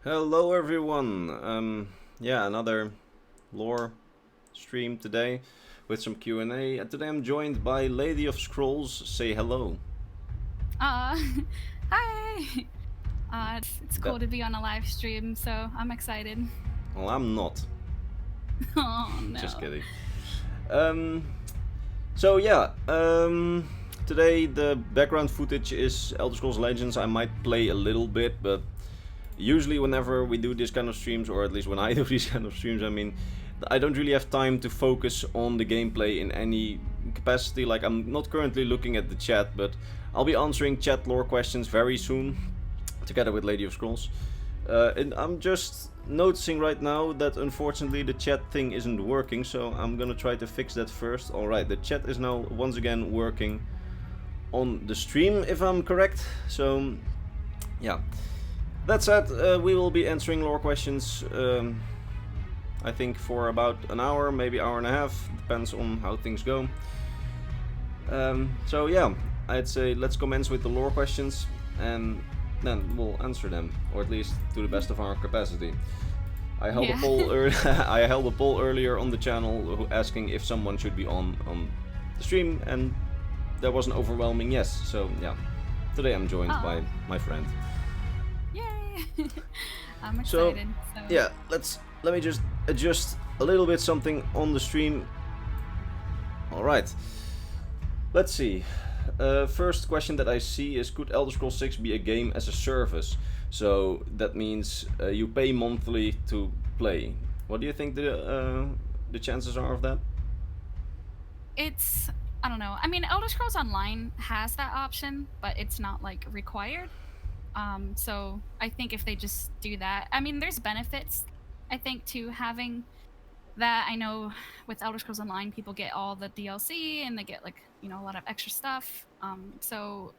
Hello everyone. Yeah, another lore stream today with some Q&A. And today I'm joined by LadyOfScrolls. Say hello. Uh, hi. It's That cool to be on a live stream, so I'm excited. well, I'm not. Oh Just no. kidding. Um, so yeah, today the background footage is Elder Scrolls Legends. I might play a little bit, but usually whenever we do this kind of streams, or at least when I do these kind of streams, I don't really have time to focus on the gameplay in any capacity. Like, I'm not currently looking at the chat, but I'll be answering chat lore questions very soon, together with Lady of Scrolls. And I'm just noticing right now that unfortunately the chat thing isn't working, so I'm gonna try to fix that first. Alright, the chat is now once again working on the stream, if I'm correct. So, yeah. That said, we will be answering lore questions, I think for about an hour, maybe hour and a half, depends on how things go. So yeah, I'd say let's commence with the lore questions, and then we'll answer them, or at least to the best of our capacity. I held Yeah. a poll. I held a poll earlier on the channel asking if someone should be on the stream, and there was an overwhelming yes. So yeah, today I'm joined by my friend. Yay. I'm So excited. So yeah, let me just adjust a little bit something on the stream. All right, let's see. First question that I see is, could Elder Scrolls 6 be a game as a service? So that means you pay monthly to play. What do you think the chances are of that? I don't know. I mean, Elder Scrolls Online has that option, but it's not like required. So I think if they just do that, I mean, there's benefits, I think, to having that. I know with Elder Scrolls Online, people get all the DLC and they get like, a lot of extra stuff. So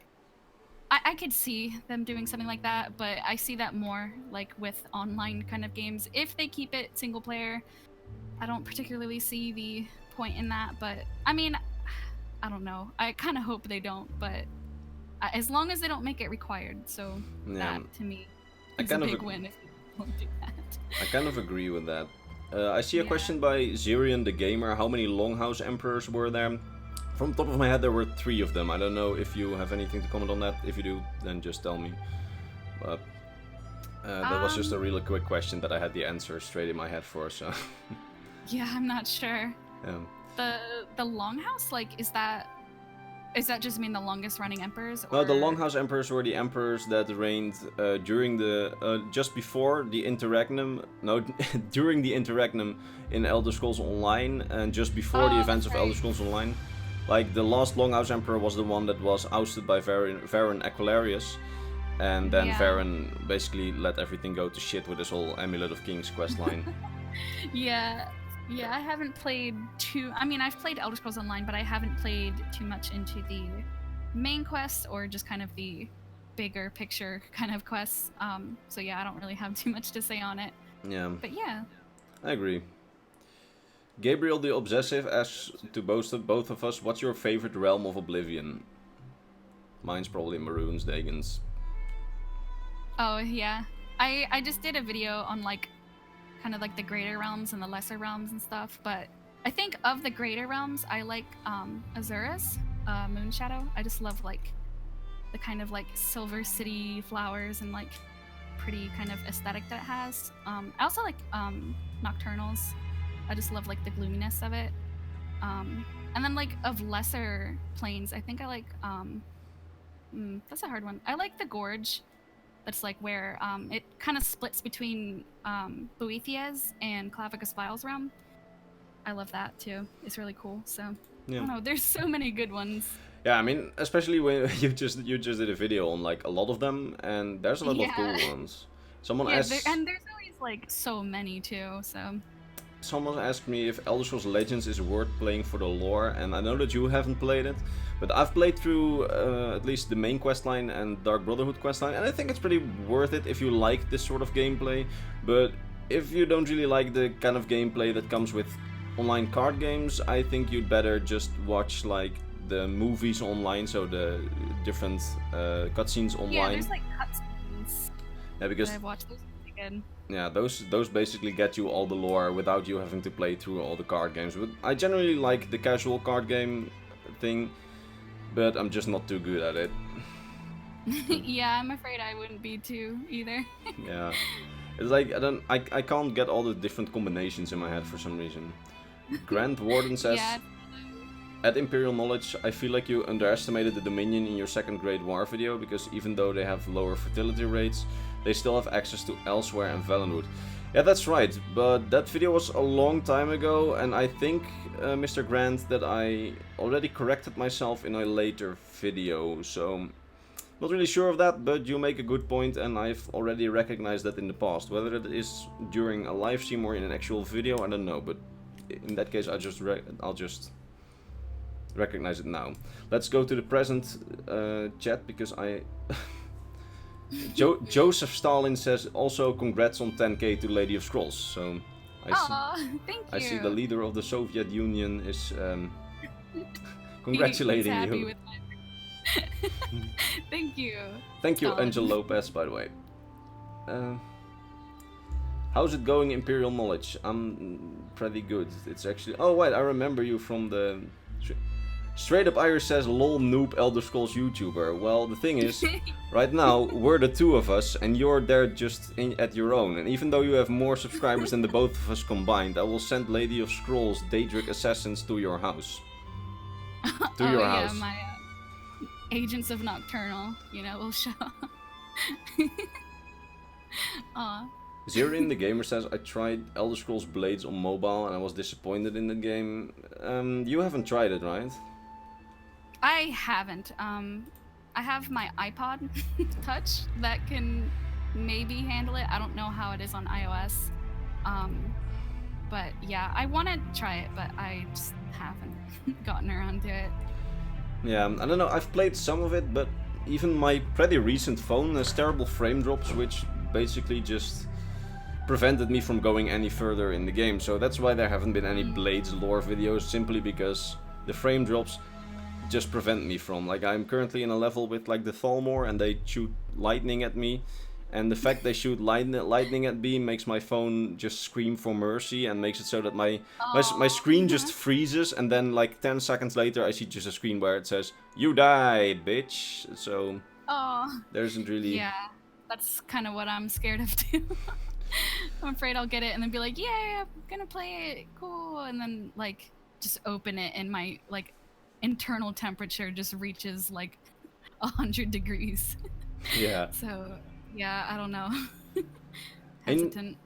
I could see them doing something like that, but I see that more like with online kind of games. If they keep it single player, I don't particularly see the point in that, but I mean, I don't know. I kind of hope they don't, but as long as they don't make it required. So Yeah, that to me I is a kind of big win if they don't do that. I kind of agree with that. I see a Yeah. question by Zirian the Gamer. How many Longhouse Emperors were there? From the top of my head, there were 3 of them. I don't know if you have anything to comment on that. If you do, then just tell me. But that was just a really quick question that I had the answer straight in my head for. So Yeah, I'm not sure. yeah. The Longhouse, like, is that just mean the longest running emperors? Or... No, the Longhouse Emperors were the emperors that reigned during the just before the Interregnum. No, during the Interregnum in Elder Scrolls Online, and just before the events of Elder Scrolls Online. Like, the last Longhouse Emperor was the one that was ousted by Varen Aquilarius, and then Varen basically let everything go to shit with his whole Amulet of Kings questline. Yeah, I haven't played I mean, I've played Elder Scrolls Online, but I haven't played too much into the main quests or just kind of the bigger picture kind of quests. So yeah, I don't really have too much to say on it. Yeah. But yeah. I agree. Gabriel the Obsessive asks to both of us, what's your favorite realm of Oblivion? Mine's probably Maroon's, Dagon's. Oh yeah. I just did a video on like kind of like the greater realms and the lesser realms and stuff, but I think of the greater realms, I like Azura's Moonshadow. I just love like the kind of like Silver City flowers and like pretty kind of aesthetic that it has. I also like Nocturnals. I just love like the gloominess of it. And then like of lesser planes, I think I like that's a hard one. I like the Gorge. That's like where it kind of splits between Boethiah's and Clavicus Vile's realm. I love that too. It's really cool. So yeah. I don't know. There's so many good ones. Yeah, I mean, especially when you just did a video on like a lot of them, and there's a lot of cool ones. Someone asked, and there's always like so many too. So someone asked me if Elder Scrolls Legends is worth playing for the lore, and I know that you haven't played it, but I've played through at least the main questline and Dark Brotherhood questline, and I think it's pretty worth it if you like this sort of gameplay. But if you don't really like the kind of gameplay that comes with online card games, I think you'd better just watch like the movies online, so the different cutscenes online. Yeah, there's like cutscenes. Yeah, because I've watched those. good. Yeah, those basically get you all the lore without you having to play through all the card games. But I generally like the casual card game thing, but I'm just not too good at it. Yeah, I'm afraid I wouldn't be too either. Yeah, it's like I can't get all the different combinations in my head for some reason. Grand Warden says, Yeah. at Imperial Knowledge, I feel like you underestimated the Dominion in your second Great War video, because even though they have lower fertility rates, they still have access to Elsewhere and Valenwood. Yeah, that's right, but that video was a long time ago, and I think, Mr. Grant, that I already corrected myself in a later video, so... Not really sure of that, but you make a good point, and I've already recognized that in the past. Whether it is during a live stream or in an actual video, I don't know, but in that case I'll just recognize it now. Let's go to the present chat, because I... Joseph Stalin says also congrats on 10k to LadyOfScrolls. So Thank you. I see the leader of the Soviet Union is congratulating He's happy you. with my... Thank you. Thank you, Stalin. Angel Lopez, by the way. How's it going, Imperial Knowledge? I'm pretty good. It's actually... Oh, wait, I remember you from the... Straight Up Irish says, lol noob Elder Scrolls YouTuber. Well, the thing is, right now, we're the two of us, and you're there just at your own. And even though you have more subscribers than the both of us combined, I will send Lady of Scrolls Daedric Assassins to your house. To your house. Yeah, my Agents of Nocturnal, will show up. Aw. Zerian the Gamer says, I tried Elder Scrolls Blades on mobile and I was disappointed in the game. You haven't tried it, right? I haven't. I have my iPod Touch that can maybe handle it. I don't know how it is on iOS. But yeah, I want to try it, but I just haven't gotten around to it. Yeah, I don't know, I've played some of it, but even my pretty recent phone has terrible frame drops, which basically just prevented me from going any further in the game. So that's why there haven't been any Blades lore videos, simply because the frame drops just prevent me from. Like, I'm currently in a level with like the Thalmor and they shoot lightning at me, and the fact they shoot lightning at me makes my phone just scream for mercy and makes it so that my screen just freezes, and then like 10 seconds later I see just a screen where it says, you died, bitch. So there isn't really... Yeah, that's kind of what I'm scared of too. I'm afraid I'll get it and then be like, yeah, I'm gonna play it, cool, and then like just open it and my like internal temperature just reaches like 100 degrees. Yeah. So yeah, I don't know. Hesitant.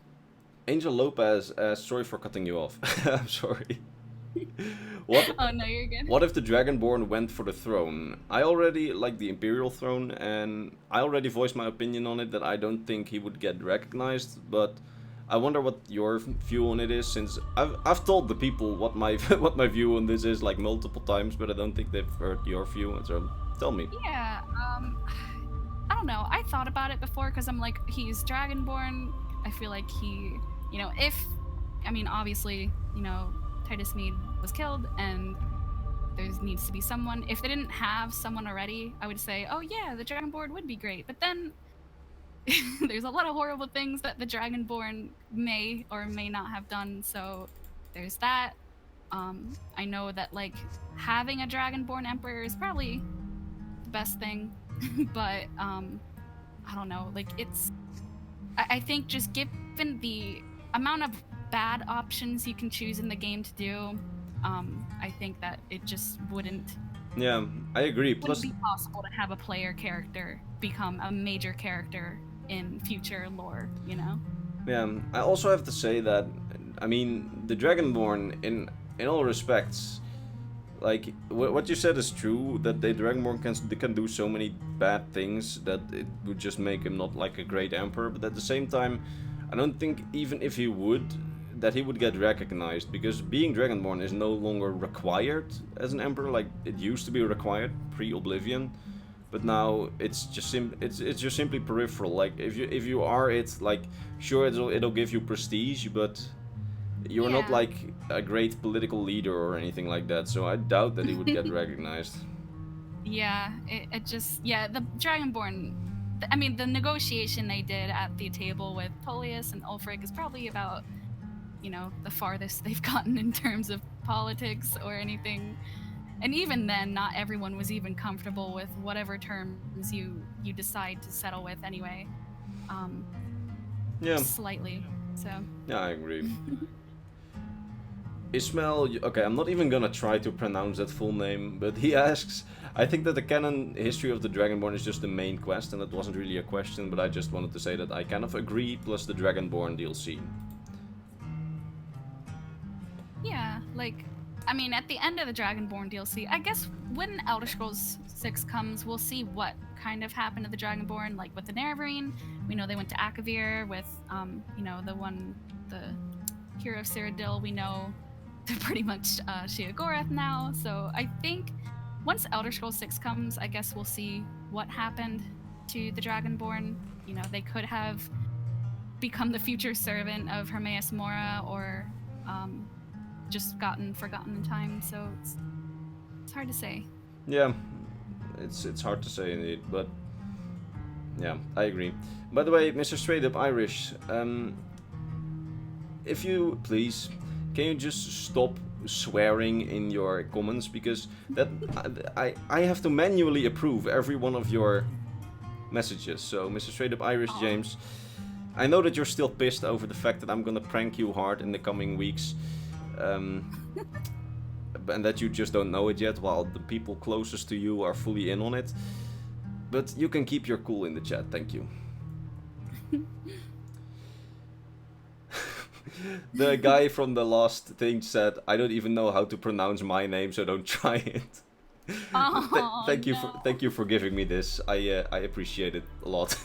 Angel Lopez, sorry for cutting you off. I'm sorry. What? Oh no, you're good. What if the Dragonborn went for the throne? I already like the Imperial throne, and I already voiced my opinion on it that I don't think he would get recognized. But I wonder what your view on it is, since I've told the people what my view on this is like multiple times, but I don't think they've heard your view. So tell me. Yeah. I don't know. I thought about it before because I'm like, he's Dragonborn. I feel like he, obviously, Titus Mead was killed and there needs to be someone. If they didn't have someone already, I would say, oh yeah, the Dragonborn would be great. But then there's a lot of horrible things that the Dragonborn may or may not have done. So there's that. I know that like having a Dragonborn Emperor is probably the best thing. But I don't know, like I think just given the amount of bad options you can choose in the game to do, I think that it just wouldn't I agree. Plus, be possible to have a player character become a major character in future lore, Yeah, I also have to say that, the Dragonborn in all respects, like, what you said is true, that the Dragonborn can do so many bad things that it would just make him not like a great emperor, but at the same time, I don't think even if he would, that he would get recognized, because being Dragonborn is no longer required as an emperor. Like, it used to be required pre-Oblivion, but now it's just it's just simply peripheral. Like, if you are it, like, sure, it'll give you prestige, but you're not like a great political leader or anything like that, so I doubt that he would get recognized. Yeah, it just, the Dragonborn, I mean, the negotiation they did at the table with Tullius and Ulfric is probably about, you know, the farthest they've gotten in terms of politics or anything. And even then, not everyone was even comfortable with whatever terms you decide to settle with anyway. Yeah. Slightly. So. Yeah, I agree. Ismail, okay, I'm not even gonna try to pronounce that full name, but he asks, I think that the canon history of the Dragonborn is just the main quest, and it wasn't really a question, but I just wanted to say that I kind of agree, plus the Dragonborn DLC. Yeah, like, I mean, at the end of the Dragonborn DLC, I guess when Elder Scrolls 6 comes, we'll see what kind of happened to the Dragonborn, like with the Nerevarine. We know they went to Akavir with, you know, the hero of Cyrodiil. We know they're pretty much Sheogorath now. So I think once Elder Scrolls 6 comes, I guess we'll see what happened to the Dragonborn. You know, they could have become the future servant of Hermaeus Mora, or just gotten forgotten in time. So it's hard to say. Yeah, it's hard to say indeed, but yeah, I agree. By the way, Mr. Straight Up Irish, if you please, can you just stop swearing in your comments, because that I have to manually approve every one of your messages. So Mr. Straight Up Irish James, I know that you're still pissed over the fact that I'm gonna prank you hard in the coming weeks, and that you just don't know it yet, while the people closest to you are fully in on it. But you can keep your cool in the chat, thank you. The guy from the last thing said, I don't even know how to pronounce my name, so don't try it. Oh, thank you for giving me this. I appreciate it a lot.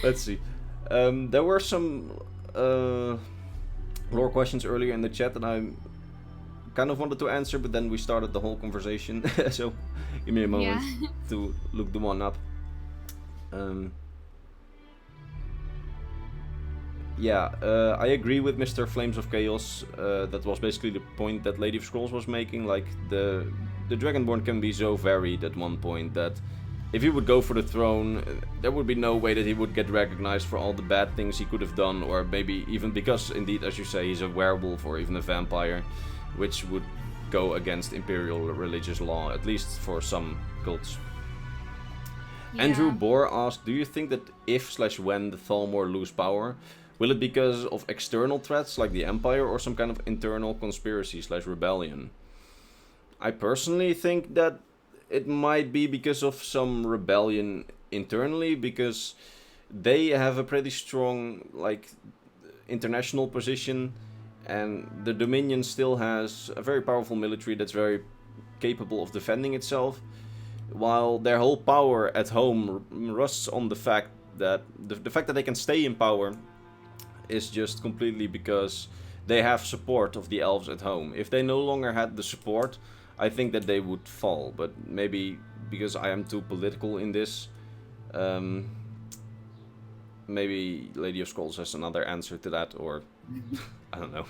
Let's see. There were some lore questions earlier in the chat that I kind of wanted to answer, but then we started the whole conversation. So give me a moment to look the one up. I agree with Mr. Flames of Chaos. That was basically the point that Lady of Scrolls was making. Like, the Dragonborn can be so varied at one point that if he would go for the throne, there would be no way that he would get recognized for all the bad things he could have done, or maybe even because, indeed, as you say, he's a werewolf or even a vampire, which would go against imperial religious law, at least for some cults. Yeah. Andrew Bohr asked, do you think that if/when the Thalmor lose power, will it be because of external threats like the Empire, or some kind of internal conspiracy/rebellion? I personally think that it might be because of some rebellion internally, because they have a pretty strong, like, international position, and the Dominion still has a very powerful military that's very capable of defending itself, while their whole power at home rests on the fact that the fact that they can stay in power is just completely because they have support of the elves at home. If they no longer had the support, I think that they would fall, but maybe because I am too political in this, maybe Lady of Scrolls has another answer to that, or I don't know.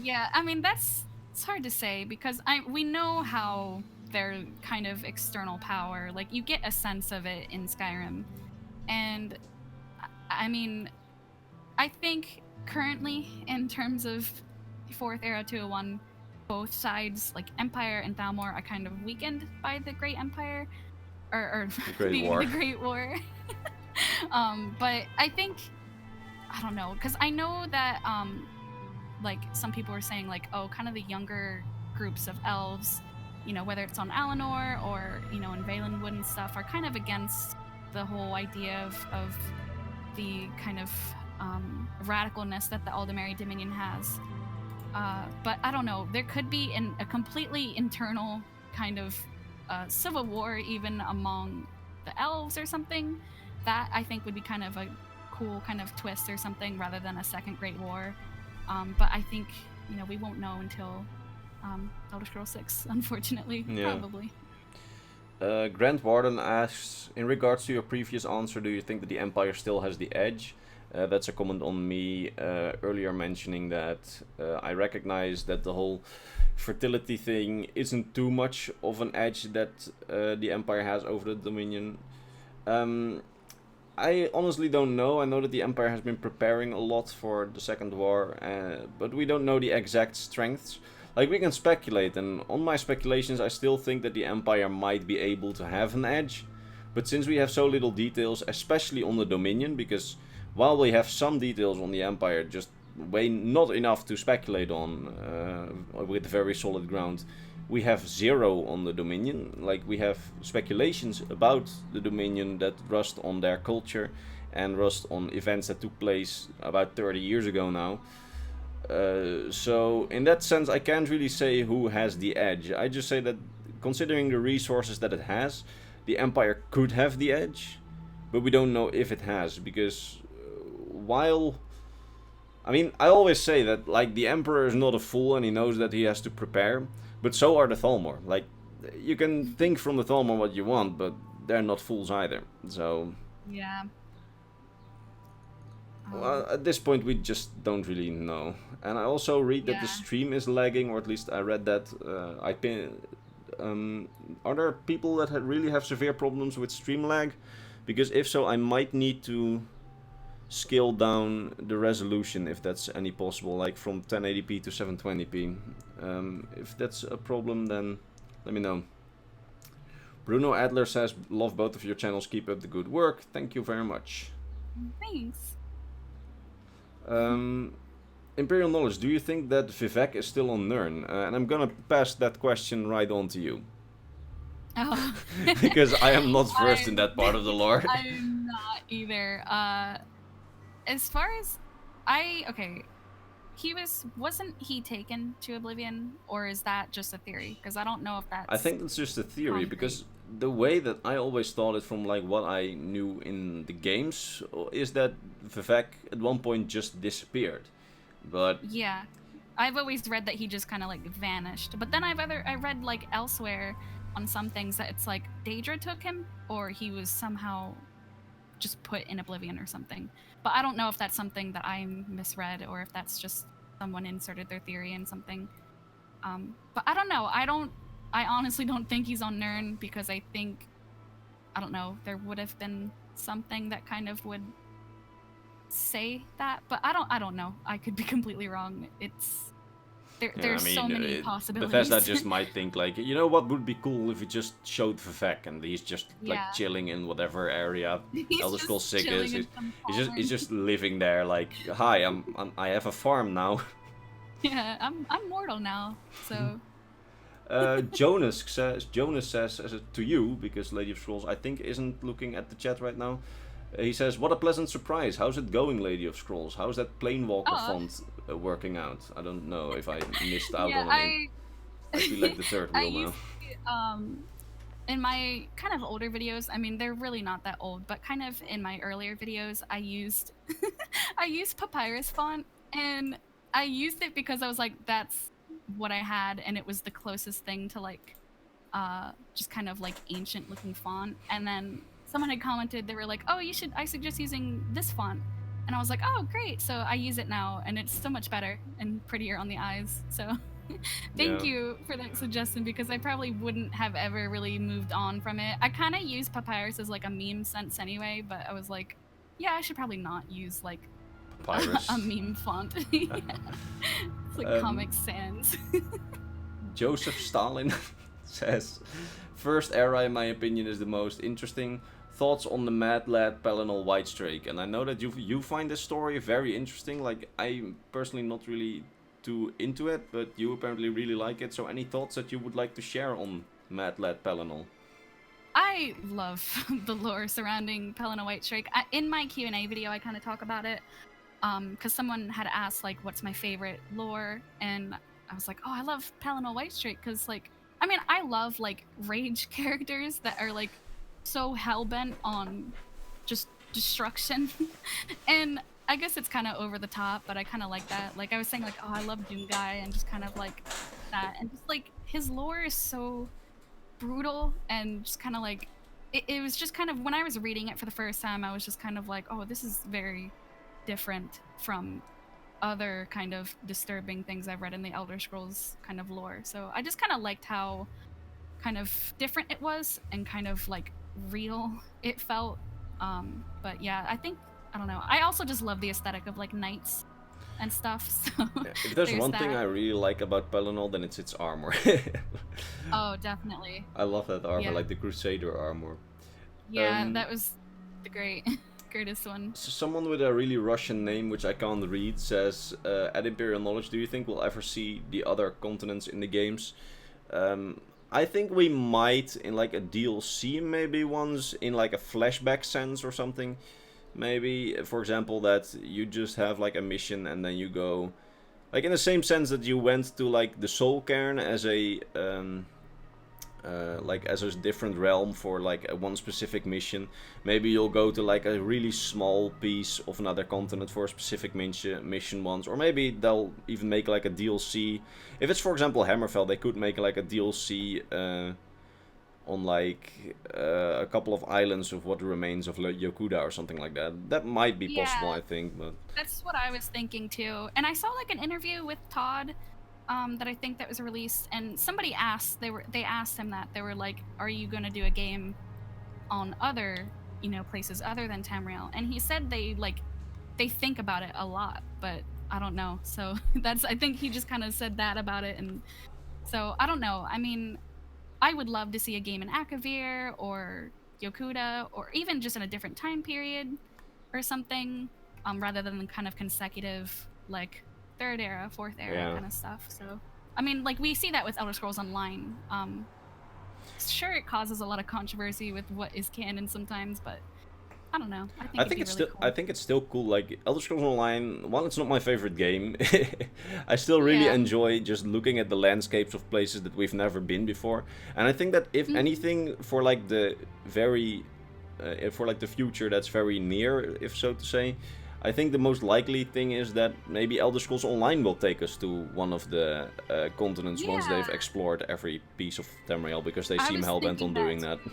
Yeah, I mean, it's hard to say, because we know how their kind of external power, like, you get a sense of it in Skyrim, and I mean, I think currently, in terms of 4th Era 201, both sides, like Empire and Thalmor, are kind of weakened by the Great Empire, or the Great War. But I think, I don't know, because I know that like, some people were saying, like, oh, kind of the younger groups of elves, you know, whether it's on Alinor or, you know, in Valenwood and stuff, are kind of against the whole idea of the kind of radicalness that the Aldemari Dominion has. But I don't know, there could be a completely internal kind of civil war even among the elves or something. That, I think, would be kind of a cool kind of twist or something, rather than a second Great War. But I think, you know, we won't know until Elder Scrolls 6, unfortunately, probably. Grant Warden asks, in regards to your previous answer, do you think that the Empire still has the edge? That's a comment on me earlier mentioning that I recognize that the whole fertility thing isn't too much of an edge that the Empire has over the Dominion. I honestly don't know. I know that the Empire has been preparing a lot for the Second War, but we don't know the exact strengths. Like, we can speculate, and on my speculations, I still think that the Empire might be able to have an edge. But since we have so little details, especially on the Dominion, because while we have some details on the Empire, just way not enough to speculate on with very solid ground, we have zero on the Dominion. Like, we have speculations about the Dominion that rust on their culture and rust on events that took place about 30 years ago now. So in that sense, I can't really say who has the edge. I just say that considering the resources that it has, the Empire could have the edge, but we don't know if it has, because while I mean, I always say that, like, the Emperor is not a fool and he knows that he has to prepare, but so are the Thalmor. Like, you can think from the Thalmor what you want, but they're not fools either. So, Yeah. well, at this point, we just don't really know. And I also read that the stream is lagging, or at least I read that. Are there people that really have severe problems with stream lag? Because if so, I might need to scale down the resolution if that's any possible, like from 1080p to 720p. If that's a problem, then let me know. Bruno Adler says, love both of your channels, keep up the good work. Thank you very much. Thanks. Imperial Knowledge, do you think that Vivek is still on Nern? And I'm gonna pass that question right on to you. Oh. Because I am not versed in that part of the lore. I'm not either. As far as wasn't he taken to Oblivion, or is that just a theory? Because I don't know if that's... I think that's just a theory, concrete. because the way that I always thought it from, like, what I knew in the games is that Vivek at one point just disappeared. But yeah, I've always read that he just kind of like vanished. But then I read like elsewhere on some things that it's like Daedra took him, or he was somehow just put in Oblivion or something. But I don't know if that's something that I misread, or if that's just someone inserted their theory in something. But I don't know. I honestly don't think he's on Nern, because I think, I don't know, there would have been something that kind of would say that, but I don't know. I could be completely wrong. There's so many possibilities. Bethesda just might think, like, you know what would be cool if we just showed Vivek and he's just like chilling in whatever area Elder Scrolls 6 is. He's just living there, like, hi, I have a farm now. Yeah, I'm mortal now, so. Jonas says to you, because LadyOfScrolls I think isn't looking at the chat right now. He says, what a pleasant surprise. How's it going, LadyOfScrolls? How's that Planewalker font working out? I don't know if I missed out on it. I feel like the third wheel now. In my kind of older videos, I mean, they're really not that old, but kind of in my earlier videos, I used Papyrus font, and I used it because I was like, that's what I had, and it was the closest thing to like just kind of like ancient looking font. And then someone had commented, they were like, oh, I suggest using this font. And I was like, oh, great. So I use it now, and it's so much better and prettier on the eyes. So thank you for that suggestion, because I probably wouldn't have ever really moved on from it. I kind of use Papyrus as like a meme sense anyway, but I was like, yeah, I should probably not use like a meme font. Yeah. It's like Comic Sans. Joseph Stalin says, first era in my opinion is the most interesting. Thoughts on the Mad Lad Pelennor Whitestrake? And I know that you find this story very interesting. Like, I'm personally not really too into it, but you apparently really like it. So any thoughts that you would like to share on Mad Lad Pelennor? I love the lore surrounding Pelennor Whitestrake. In my Q&A video, I kind of talk about it, because someone had asked, like, what's my favorite lore? And I was like, oh, I love Pelennor Whitestrake, because, like, I mean, I love, like, rage characters that are, like, so hellbent on just destruction. And I guess it's kind of over the top, but I kind of like that. Like, I was saying, like, oh, I love Doom Guy, and just kind of like that. And just, like, his lore is so brutal, and just kind of like, it was just kind of, when I was reading it for the first time, I was just kind of like, oh, this is very different from other kind of disturbing things I've read in the Elder Scrolls kind of lore. So I just kind of liked how kind of different it was, and kind of like real it felt. But yeah, I don't know. I also just love the aesthetic of like knights and stuff. So If there's there's one thing that. I really like about Pelennor, then it's its armor. Oh, definitely. I love that armor, Yeah. like the Crusader armor. Yeah, that was the greatest one. So someone with a really Russian name, which I can't read, says, at Imperial Knowledge, do you think we'll ever see the other continents in the games? I think we might in like a DLC maybe once, in like a flashback sense or something. Maybe, for example, that you just have like a mission and then you go... Like in the same sense that you went to like the Soul Cairn as a... like as a different realm for like a one specific mission. Maybe you'll go to like a really small piece of another continent for a specific mission once, or maybe they'll even make like a DLC. If it's for example Hammerfell, they could make like a DLC on like a couple of islands of what remains of Yokuda or something like that. That might be possible, Yeah, I think, but that's what I was thinking too. And I saw like an interview with Todd that I think that was released, and somebody asked they asked him that they were like, "Are you going to do a game on other places other than Tamriel?" And he said they think about it a lot, but I don't know. So I think he just kind of said that about it, and so I don't know. I mean, I would love to see a game in Akavir or Yokuda, or even just in a different time period or something, rather than kind of consecutive like third era, fourth era yeah. kind of stuff. So I mean, like we see that with Elder Scrolls Online. Sure, it causes a lot of controversy with what is canon sometimes, but I don't know. I think it'd be it's really still cool. cool. Like Elder Scrolls Online, while it's not my favorite game, I still really Yeah. enjoy just looking at the landscapes of places that we've never been before. And I think that if Mhm. anything, for like the very, for like the future that's very near, if so to say, I think the most likely thing is that maybe Elder Scrolls Online will take us to one of the continents once Yeah. they've explored every piece of Tamriel, because they I seem was hellbent thinking on that doing that. too.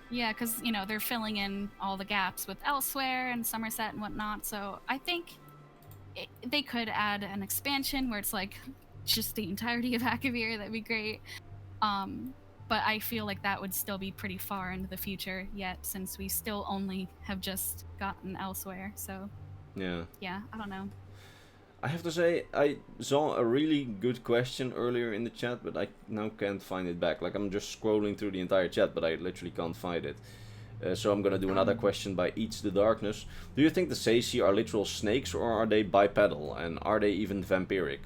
Yeah, because they're filling in all the gaps with Elsewhere and Somerset and whatnot. So I think they could add an expansion where it's like just the entirety of Akavir. That'd be great. Um, but I feel like that would still be pretty far into the future yet, since we still only have just gotten Elsewhere. So Yeah. yeah, I don't know. I have to say, I saw a really good question earlier in the chat, but I now can't find it back. Like, I'm just scrolling through the entire chat, but I literally can't find it. So I'm gonna do another question by Eats the Darkness. Do you think the Seisi are literal snakes, or are they bipedal? And are they even vampiric?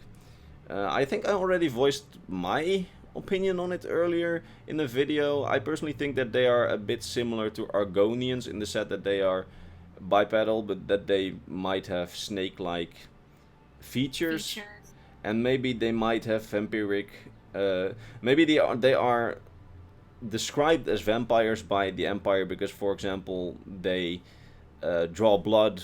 I think I already voiced my opinion on it earlier in the video. I personally think that they are a bit similar to Argonians in the sense that they are bipedal, but that they might have snake-like features, Features. and maybe they might have vampiric. Maybe they are described as vampires by the Empire because, for example, they draw blood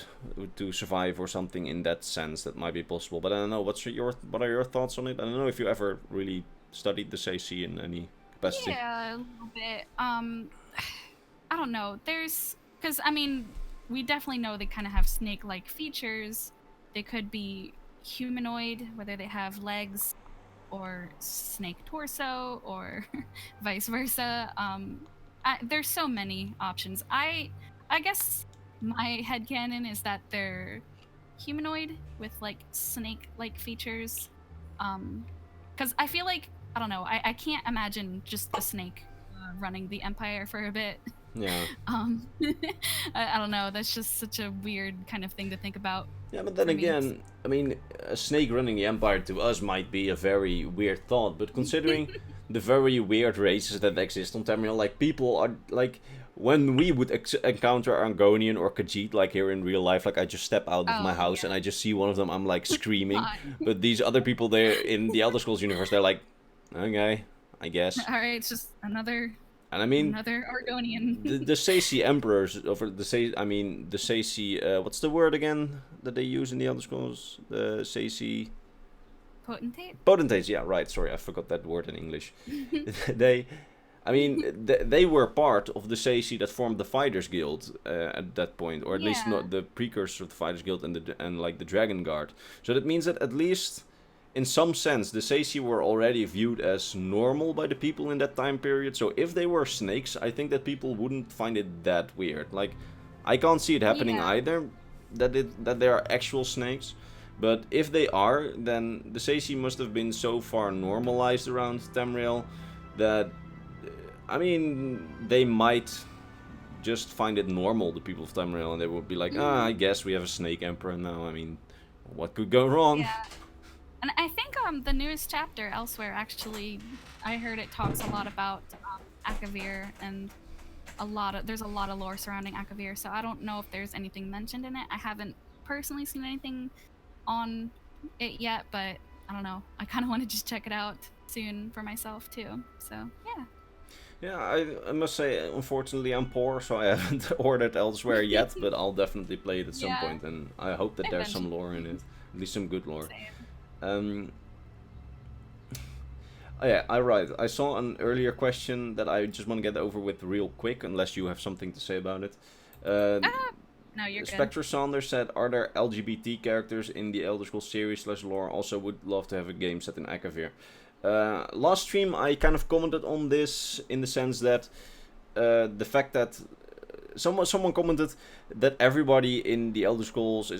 to survive or something in that sense. That might be possible, but I don't know. What are your thoughts on it? I don't know if you ever really studied the CC in any capacity. Yeah, a little bit. I don't know. Because I mean, we definitely know they kind of have snake-like features. They could be humanoid, whether they have legs or snake torso or vice versa. There's so many options. I guess my headcanon is that they're humanoid with like snake-like features. Because I feel like I don't know. I can't imagine just a snake running the empire for a bit. Yeah. I don't know. That's just such a weird kind of thing to think about Yeah, but then for me. again, I mean, a snake running the empire to us might be a very weird thought, but considering the very weird races that exist on Tamriel, like people are like, when we would encounter Argonian or Khajiit, like here in real life, like I just step out of my Oh house and yeah. I just see one of them, I'm like screaming. Fine. But these other people there in the Elder Scrolls universe, they're like, okay, I guess. All right, it's just And I mean, another Argonian. the Seisi emperors, over the the Seisi, what's the word again that they use in the Elder Scrolls? The Seisi Potentate. potentates. Yeah, right. Sorry, I forgot that word in English. they, I mean, they were part of the Seisi that formed the Fighters Guild at that point, or at least Yeah. not the precursor of the Fighters Guild and like the Dragon Guard. So that means that at least in some sense, the Seisi were already viewed as normal by the people in that time period. So if they were snakes, I think that people wouldn't find it that weird. Like, I can't see it happening either, that they are actual snakes. But if they are, then the Seisi must have been so far normalized around Tamriel that, I mean, they might just find it normal, the people of Tamriel, and they would be like, I guess we have a snake emperor now. I mean, what could go wrong? Yeah. And I think the newest chapter elsewhere, actually, I heard it talks a lot about Akavir, and there's a lot of lore surrounding Akavir, so I don't know if there's anything mentioned in it. I haven't personally seen anything on it yet, but I don't know. I kind of want to just check it out soon for myself too. So yeah. Yeah, I must say, unfortunately, I'm poor, so I haven't ordered elsewhere yet, but I'll definitely play it at some point, and I hope that there's some lore in it, at least some good lore. Oh yeah, right. I saw an earlier question that I just want to get over with real quick, unless you have something to say about it. No, you're good. Spectre Saunders said, are there LGBT characters in the Elder Scrolls series / lore? Also would love to have a game set in Akavir. Last stream I kind of commented on this in the sense that the fact that someone commented that everybody in the Elder Scrolls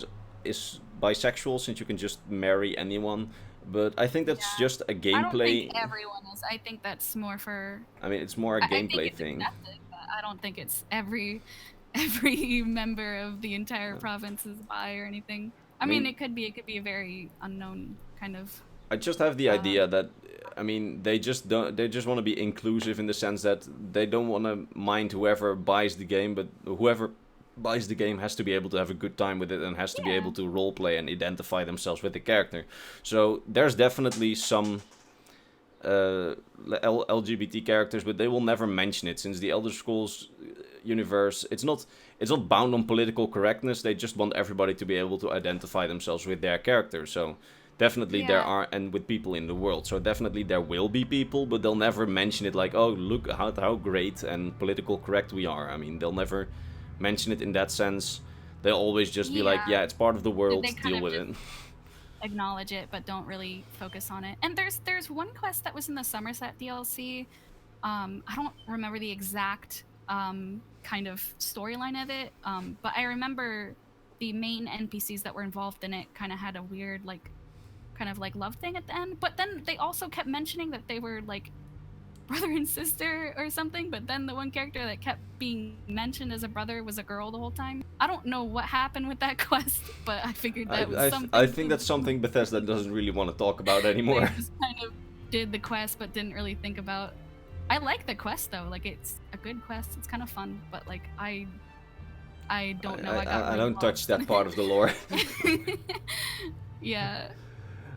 is bisexual, since you can just marry anyone. But I think that's just a gameplay. I don't think everyone is. I think that's more for. I mean, it's more a gameplay thing. Accepted, but I don't think it's every member of the entire province is bi or anything. I mean, it could be a very unknown kind of. I just have the idea that, I mean, they just want to be inclusive in the sense that they don't want to mind whoever buys the game, but whoever buys the game has to be able to have a good time with it and has to be able to roleplay and identify themselves with the character. So there's definitely some LGBT characters, but they will never mention it, since the Elder Scrolls universe, it's not bound on political correctness. They just want everybody to be able to identify themselves with their character. So definitely there are, and with people in the world. So definitely there will be people, but they'll never mention it like, oh, look how great and political correct we are. I mean, they'll never mention it in that sense. They'll always just be like, yeah, it's part of the world, deal with it. Acknowledge it, but don't really focus on it. And there's one quest that was in the Somerset DLC. I don't remember the exact kind of storyline of it, but I remember the main NPCs that were involved in it kind of had a weird kind of love thing at the end. But then they also kept mentioning that they were like brother and sister or something, but then the one character that kept being mentioned as a brother was a girl the whole time. I don't know what happened with that quest, but I figured that was something. I think that's something Bethesda doesn't really want to talk about anymore. They just kind of did the quest but didn't really think about. I like the quest though, like it's a good quest, it's kind of fun, but like I don't know. I don't touch that part of the lore. Yeah.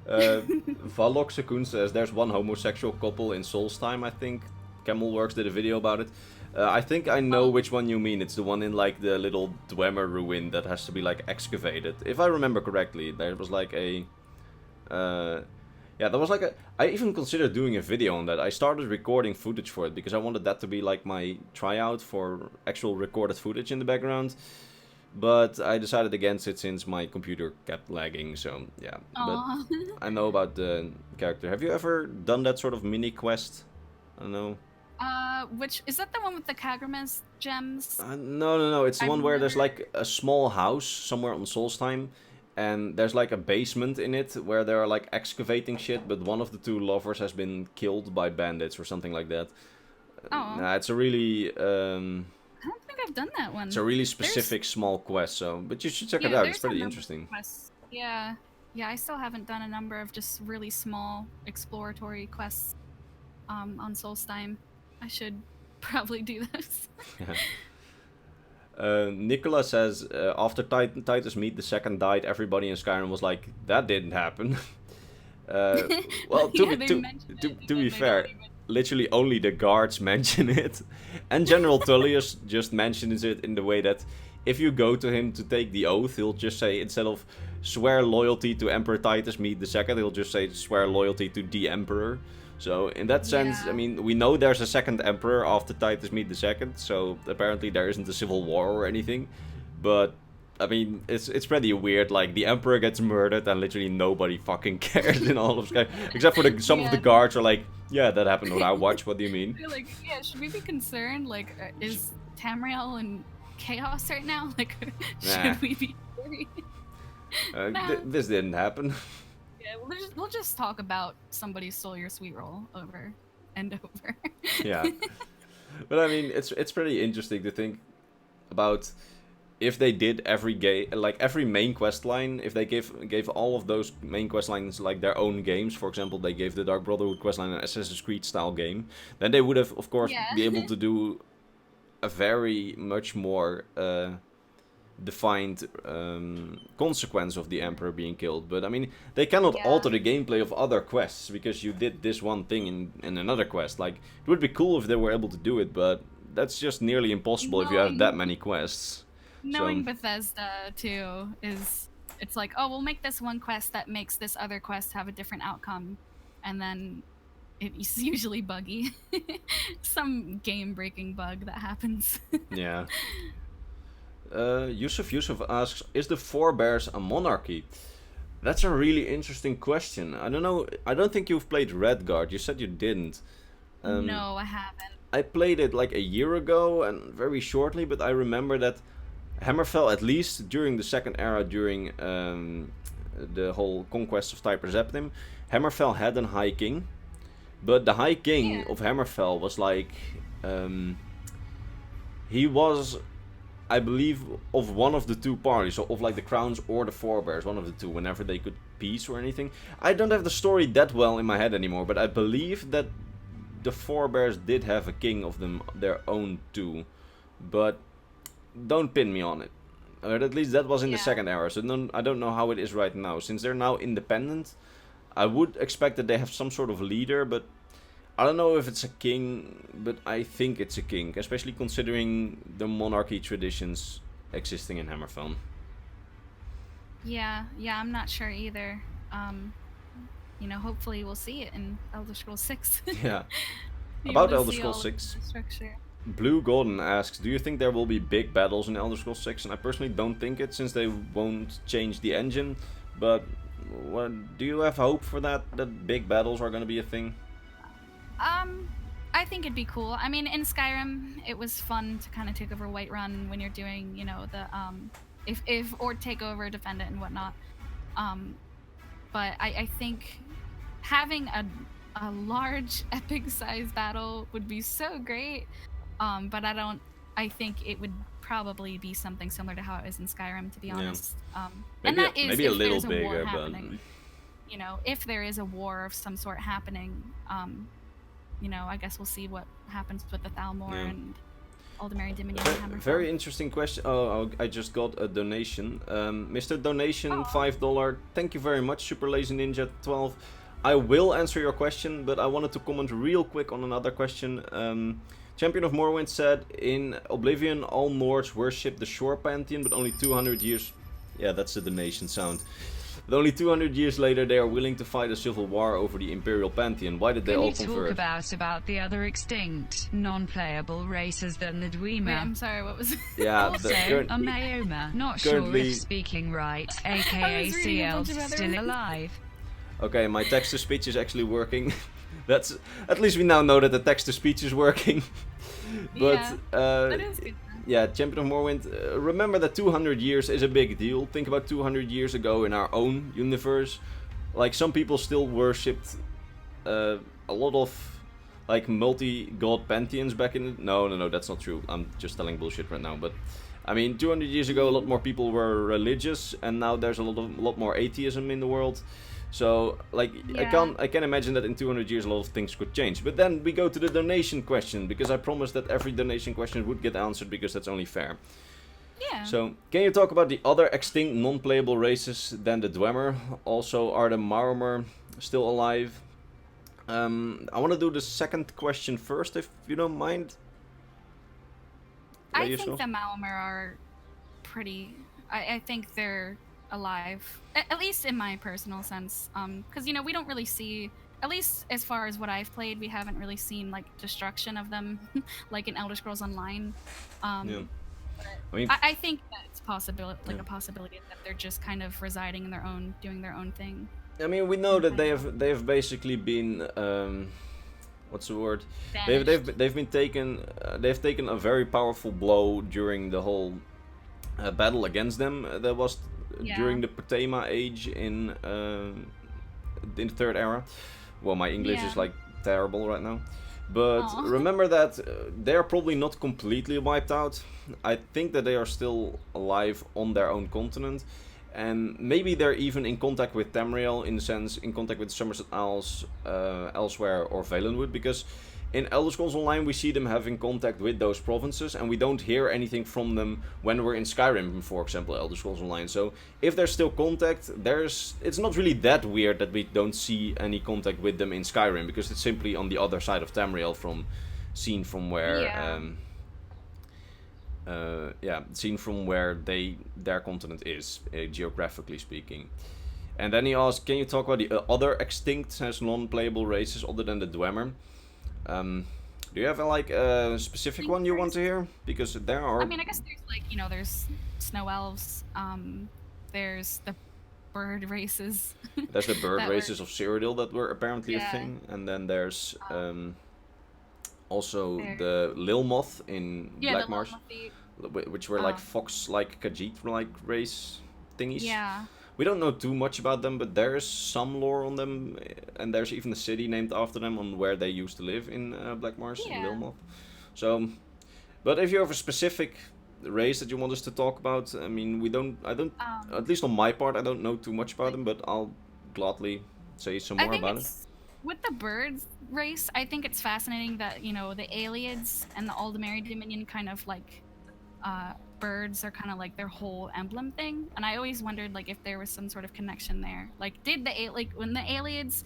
Valok Sekun says there's one homosexual couple in Soulstime, I think. Camelworks did a video about it. I think I know which one you mean. It's the one in like the little Dwemer ruin that has to be like excavated. If I remember correctly, there was like a... yeah, there was like a... I even considered doing a video on that. I started recording footage for it because I wanted that to be like my tryout for actual recorded footage in the background. But I decided against it since my computer kept lagging, so yeah. But I know about the character. Have you ever done that sort of mini quest? I don't know. Which is that the one with the Kagramaz gems? No. It's the one where there's like a small house somewhere on Solstheim, and there's like a basement in it where they're like excavating shit, but one of the two lovers has been killed by bandits or something like that. Nah, it's a really I don't think I've done that one. It's a really specific small quest, so but you should check it out. It's pretty interesting. Yeah, I still haven't done a number of just really small exploratory quests on Solstheim. I should probably do those. Nicola says after Titus Mead II died, everybody in Skyrim was like, that didn't happen. Well, to be fair, literally only the guards mention it, and General Tullius just mentions it in the way that if you go to him to take the oath, he'll just say, instead of swear loyalty to Emperor Titus Mead II, he'll just say swear loyalty to the Emperor. So in that sense, I mean, we know there's a second Emperor after Titus Mead II, so apparently there isn't a civil war or anything, but I mean, it's pretty weird. Like, the Emperor gets murdered and literally nobody fucking cares in all of Sky. Except for some of the guards are like, yeah, that happened on our watch, what do you mean? They're like, yeah, should we be concerned? Like, is Tamriel in chaos right now? Like, should we be worried? This didn't happen. Yeah, we'll just talk about somebody stole your sweet roll over and over. Yeah. But I mean, it's pretty interesting to think about if they did every every main quest line, if they gave all of those main quest lines like their own games. For example, they gave the Dark Brotherhood quest line an Assassin's Creed style game, then they would have, of course, be able to do a very much more defined consequence of the Emperor being killed. But I mean, they cannot alter the gameplay of other quests because you did this one thing in another quest. Like, it would be cool if they were able to do it, but that's just nearly impossible if you have that many quests. Knowing Bethesda too it's like, oh, we'll make this one quest that makes this other quest have a different outcome, and then it's usually buggy. Some game-breaking bug that happens. Yeah. Yusuf asks, is the Forebears a monarchy? That's a really interesting question. I don't know. I don't think you've played Redguard. You said you didn't. No, I haven't. I played it like a year ago and very shortly, but I remember that Hammerfell, at least during the second era, during the whole conquest of Typer Zeptim, Hammerfell had a High King, but the High King of Hammerfell was like, he was, I believe, of one of the two parties, so of like the Crowns or the Forebears, one of the two, whenever they could peace or anything. I don't have the story that well in my head anymore, but I believe that the Forebears did have a king of them, their own too, but don't pin me on it. Or at least that was in the second era, so I don't know how it is right now. Since they're now independent, I would expect that they have some sort of leader, but I don't know if it's a king, but I think it's a king, especially considering the monarchy traditions existing in Hammerfell. Yeah, I'm not sure either. You know, hopefully we'll see it in Elder Scrolls 6. Yeah. About Elder Scrolls 6. Blue Golden asks, do you think there will be big battles in Elder Scrolls 6? And I personally don't think it, since they won't change the engine. But do you have hope for that big battles are going to be a thing? I think it'd be cool. I mean, in Skyrim, it was fun to kind of take over Whiterun when you're doing, you know, the or take over, defend it, and whatnot. But I think having a large epic-sized battle would be so great. But I think it would probably be something similar to how it is in Skyrim, to be honest. Maybe a little bigger, but you know, if there is a war of some sort happening, you know, I guess we'll see what happens with the Thalmor and all the Merry Dominion and Hammerfell. Very interesting question. Oh, I just got a donation. Mr. Donation, $5. Thank you very much, Super Lazy Ninja 12. I will answer your question, but I wanted to comment real quick on another question. Champion of Morrowind said, in Oblivion, all Nords worship the Shore Pantheon, but only 200 years... Yeah, that's the donation sound. But only 200 years later, they are willing to fight a civil war over the Imperial Pantheon. Why did they all convert? Can you talk about the other extinct, non-playable races than the Dwemer? Wait, I'm sorry, what was it? Yeah, also, a Mayoma, not sure if speaking right, aka CL, still alive. Okay, my text-to-speech is actually working. That's, at least we now know that the text-to-speech is working. But that is good. Yeah, Champion of Morrowind, remember that 200 years is a big deal. Think about 200 years ago in our own universe. Like, some people still worshipped a lot of, like, multi-god pantheons back in the... No, that's not true. I'm just telling bullshit right now. But, I mean, 200 years ago, a lot more people were religious, and now there's a lot more atheism in the world. So, like, I can imagine that in 200 years a lot of things could change. But then we go to the donation question, because I promised that every donation question would get answered, because that's only fair. Yeah. So, can you talk about the other extinct non-playable races than the Dwemer? Also, are the Marmer still alive? I want to do the second question first, if you don't mind. I think the Malmer are pretty... I think they're alive, at least in my personal sense, because, you know, we don't really see, at least as far as what I've played, we haven't really seen, like, destruction of them like in Elder Scrolls Online. I mean, I think that it's possibility, like a possibility that they're just kind of residing in their own, doing their own thing. I mean, we know that they've basically been what's the word? They've been taken. They've taken a very powerful blow during the whole battle against them. That was during the Potema age in the Third Era. Well, my English is like terrible right now. But remember that they're probably not completely wiped out. I think that they are still alive on their own continent. And maybe they're even in contact with Tamriel, in the sense, in contact with Somerset Isles elsewhere, or Valenwood, because in Elder Scrolls Online we see them having contact with those provinces, and we don't hear anything from them when we're in Skyrim, for example, Elder Scrolls Online. So if there's still contact, it's not really that weird that we don't see any contact with them in Skyrim, because it's simply on the other side of Tamriel, seen from where their continent is, geographically speaking. And then he asked, can you talk about the other extinct non-playable races other than the Dwemer? Do you have like a specific one you want to hear? Because there are... I mean, I guess there's like, there's snow elves, there's the bird races. There's the bird races of Cyrodiil that were apparently a thing. And then there's also the Lilmoth in Black Marsh. Which were like fox-like, Khajiit-like race thingies. Yeah. We don't know too much about them, but there's some lore on them, and there's even a city named after them on where they used to live in Black Marsh, in Lilmoth. So, but if you have a specific race that you want us to talk about, I mean, at least on my part, I don't know too much about them, but I'll gladly say some more about it. With the birds race, I think it's fascinating that, the Aelids and the Aldemari Dominion kind of like... birds are kind of like their whole emblem thing, and I always wondered like if there was some sort of connection there. Like, when the Aelids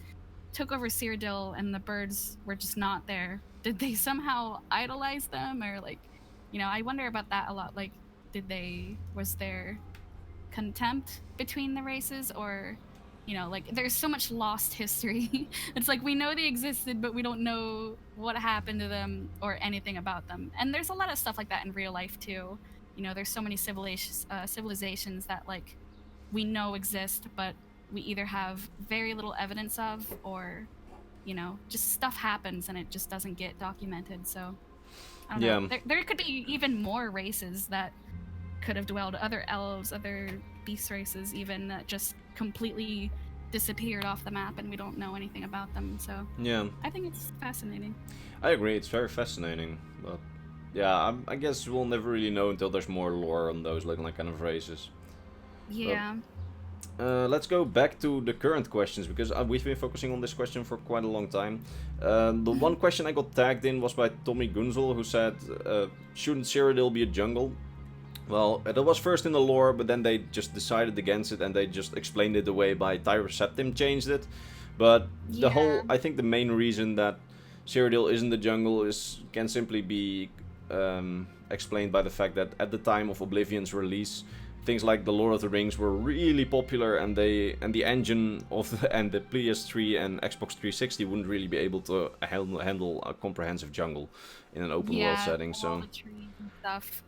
took over Cyrodiil and the birds were just not there, did they somehow idolize them, or like, I wonder about that a lot. Like, was there contempt between the races, or like there's so much lost history. It's like we know they existed, but we don't know what happened to them or anything about them. And there's a lot of stuff like that in real life too. There's so many civilizations that like we know exist, but we either have very little evidence of, or just stuff happens and it just doesn't get documented. So I don't know. There could be even more races that could have dwelled, other elves, other beast races even, that just completely disappeared off the map and we don't know anything about them. So I think it's fascinating. I agree, it's very fascinating, but I guess we'll never really know until there's more lore on those like kind of races. Let's go back to the current questions, because we've been focusing on this question for quite a long time. The one question I got tagged in was by Tommy Gunzel, who said, shouldn't Cyrodiil be a jungle? Well, it was first in the lore, but then they just decided against it, and they just explained it away by Tyrus Septim changed it. But I think the main reason that Cyrodiil isn't the jungle can simply be explained by the fact that at the time of Oblivion's release, things like the Lord of the Rings were really popular, and the engine and the PS3 and Xbox 360 wouldn't really be able to handle a comprehensive jungle in an open world setting. So the trees and stuff.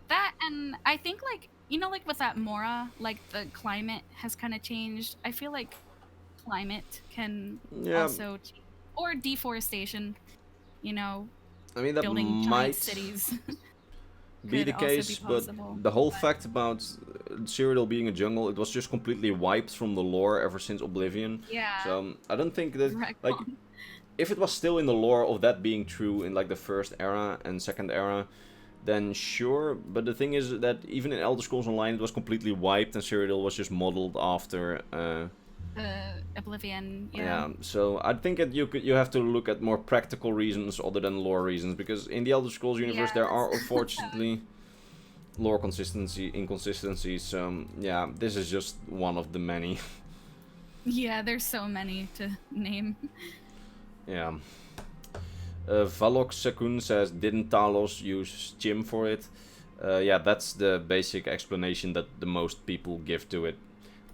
That, and I think like like with that Mora, like the climate has kind of changed. I feel like climate can also change, or deforestation. I mean, that building might giant cities be the case, but the whole fact about Cyrodiil being a jungle, it was just completely wiped from the lore ever since Oblivion. Yeah. So I don't think that like if it was still in the lore of that being true in like the first era and second era, then sure. But the thing is that even in Elder Scrolls Online, it was completely wiped, and Cyrodiil was just modeled after Oblivion. Yeah. So I think that you have to look at more practical reasons other than lore reasons, because in the Elder Scrolls universe there are unfortunately lore inconsistencies. So yeah, this is just one of the many. Yeah, there's so many to name. Yeah. Valok Sakun says, didn't Talos use Chim for it? Yeah, that's the basic explanation that the most people give to it.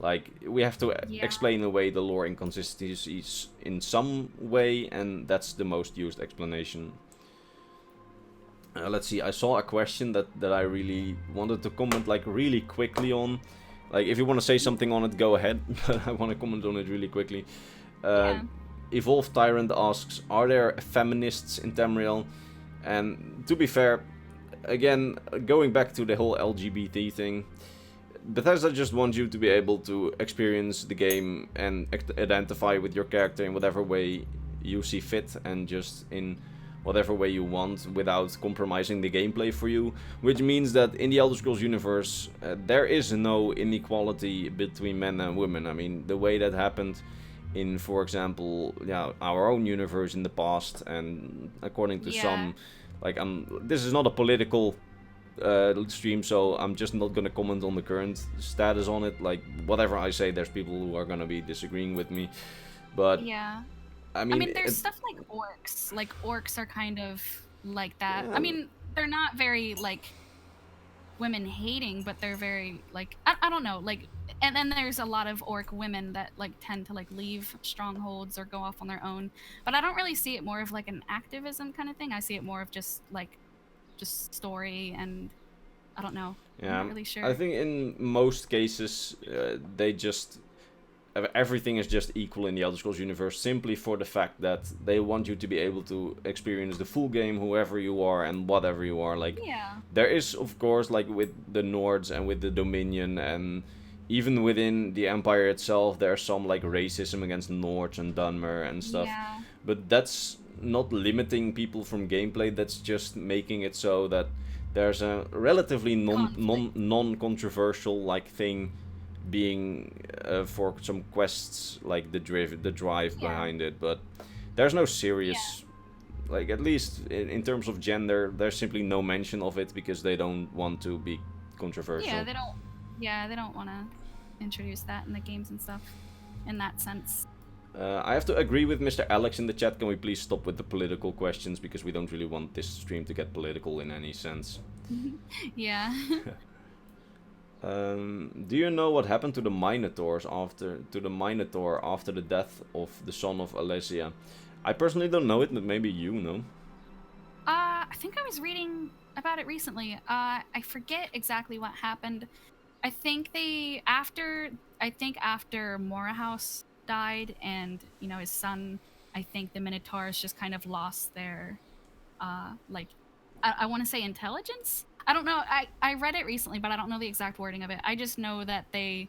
Like, we have to explain away the lore inconsistencies in some way, and that's the most used explanation. Let's see, I saw a question that I really wanted to comment like really quickly on. Like, if you want to say something on it, go ahead, but I want to comment on it really quickly. Yeah. Evolved Tyrant asks, are there feminists in Tamriel? And to be fair, again, going back to the whole LGBT thing, Bethesda just wants you to be able to experience the game and identify with your character in whatever way you see fit, and just in whatever way you want without compromising the gameplay for you, which means that in the Elder Scrolls universe there is no inequality between men and women. I mean, the way that happened in, for example, yeah, our own universe in the past, and according to some, like, this is not a political stream, so I'm just not gonna comment on the current status on it. Like, whatever I say, there's people who are gonna be disagreeing with me, but Yeah. I mean there's stuff like orcs. Like, orcs are kind of like that. I mean, they're not very, like, women-hating, but they're very, like, I don't know, like, and then there's a lot of orc women that, like, tend to, like, leave strongholds or go off on their own. But I don't really see it more of, like, an activism kind of thing. I see it more of just, like, just story, and I don't know. Yeah, I'm not really sure. I think in most cases they just, everything is just equal in the Elder Scrolls universe, simply for the fact that they want you to be able to experience the full game, whoever you are and whatever you are. Like, there is, of course, like with the Nords and with the Dominion, and even within the Empire itself, there's some like racism against Nords and Dunmer and stuff. Yeah. But that's not limiting people from gameplay. That's just making it so that there's a relatively non-controversial like thing being for some quests, like the drive behind it, but there's no serious, like, at least in terms of gender, there's simply no mention of it because they don't want to be controversial. They don't want to introduce that in the games and stuff in that sense. I have to agree with Mr. Alex in the chat. Can we please stop with the political questions, because we don't really want this stream to get political in any sense. Yeah. Do you know what happened to the Minotaur after the death of the son of Alesia? I personally don't know it, but maybe you know. I think I was reading about it recently. I forget exactly what happened. I think after Morahouse died, and his son, I think the Minotaurs just kind of lost their like, I want to say intelligence. I don't know. I read it recently, but I don't know the exact wording of it. I just know that they,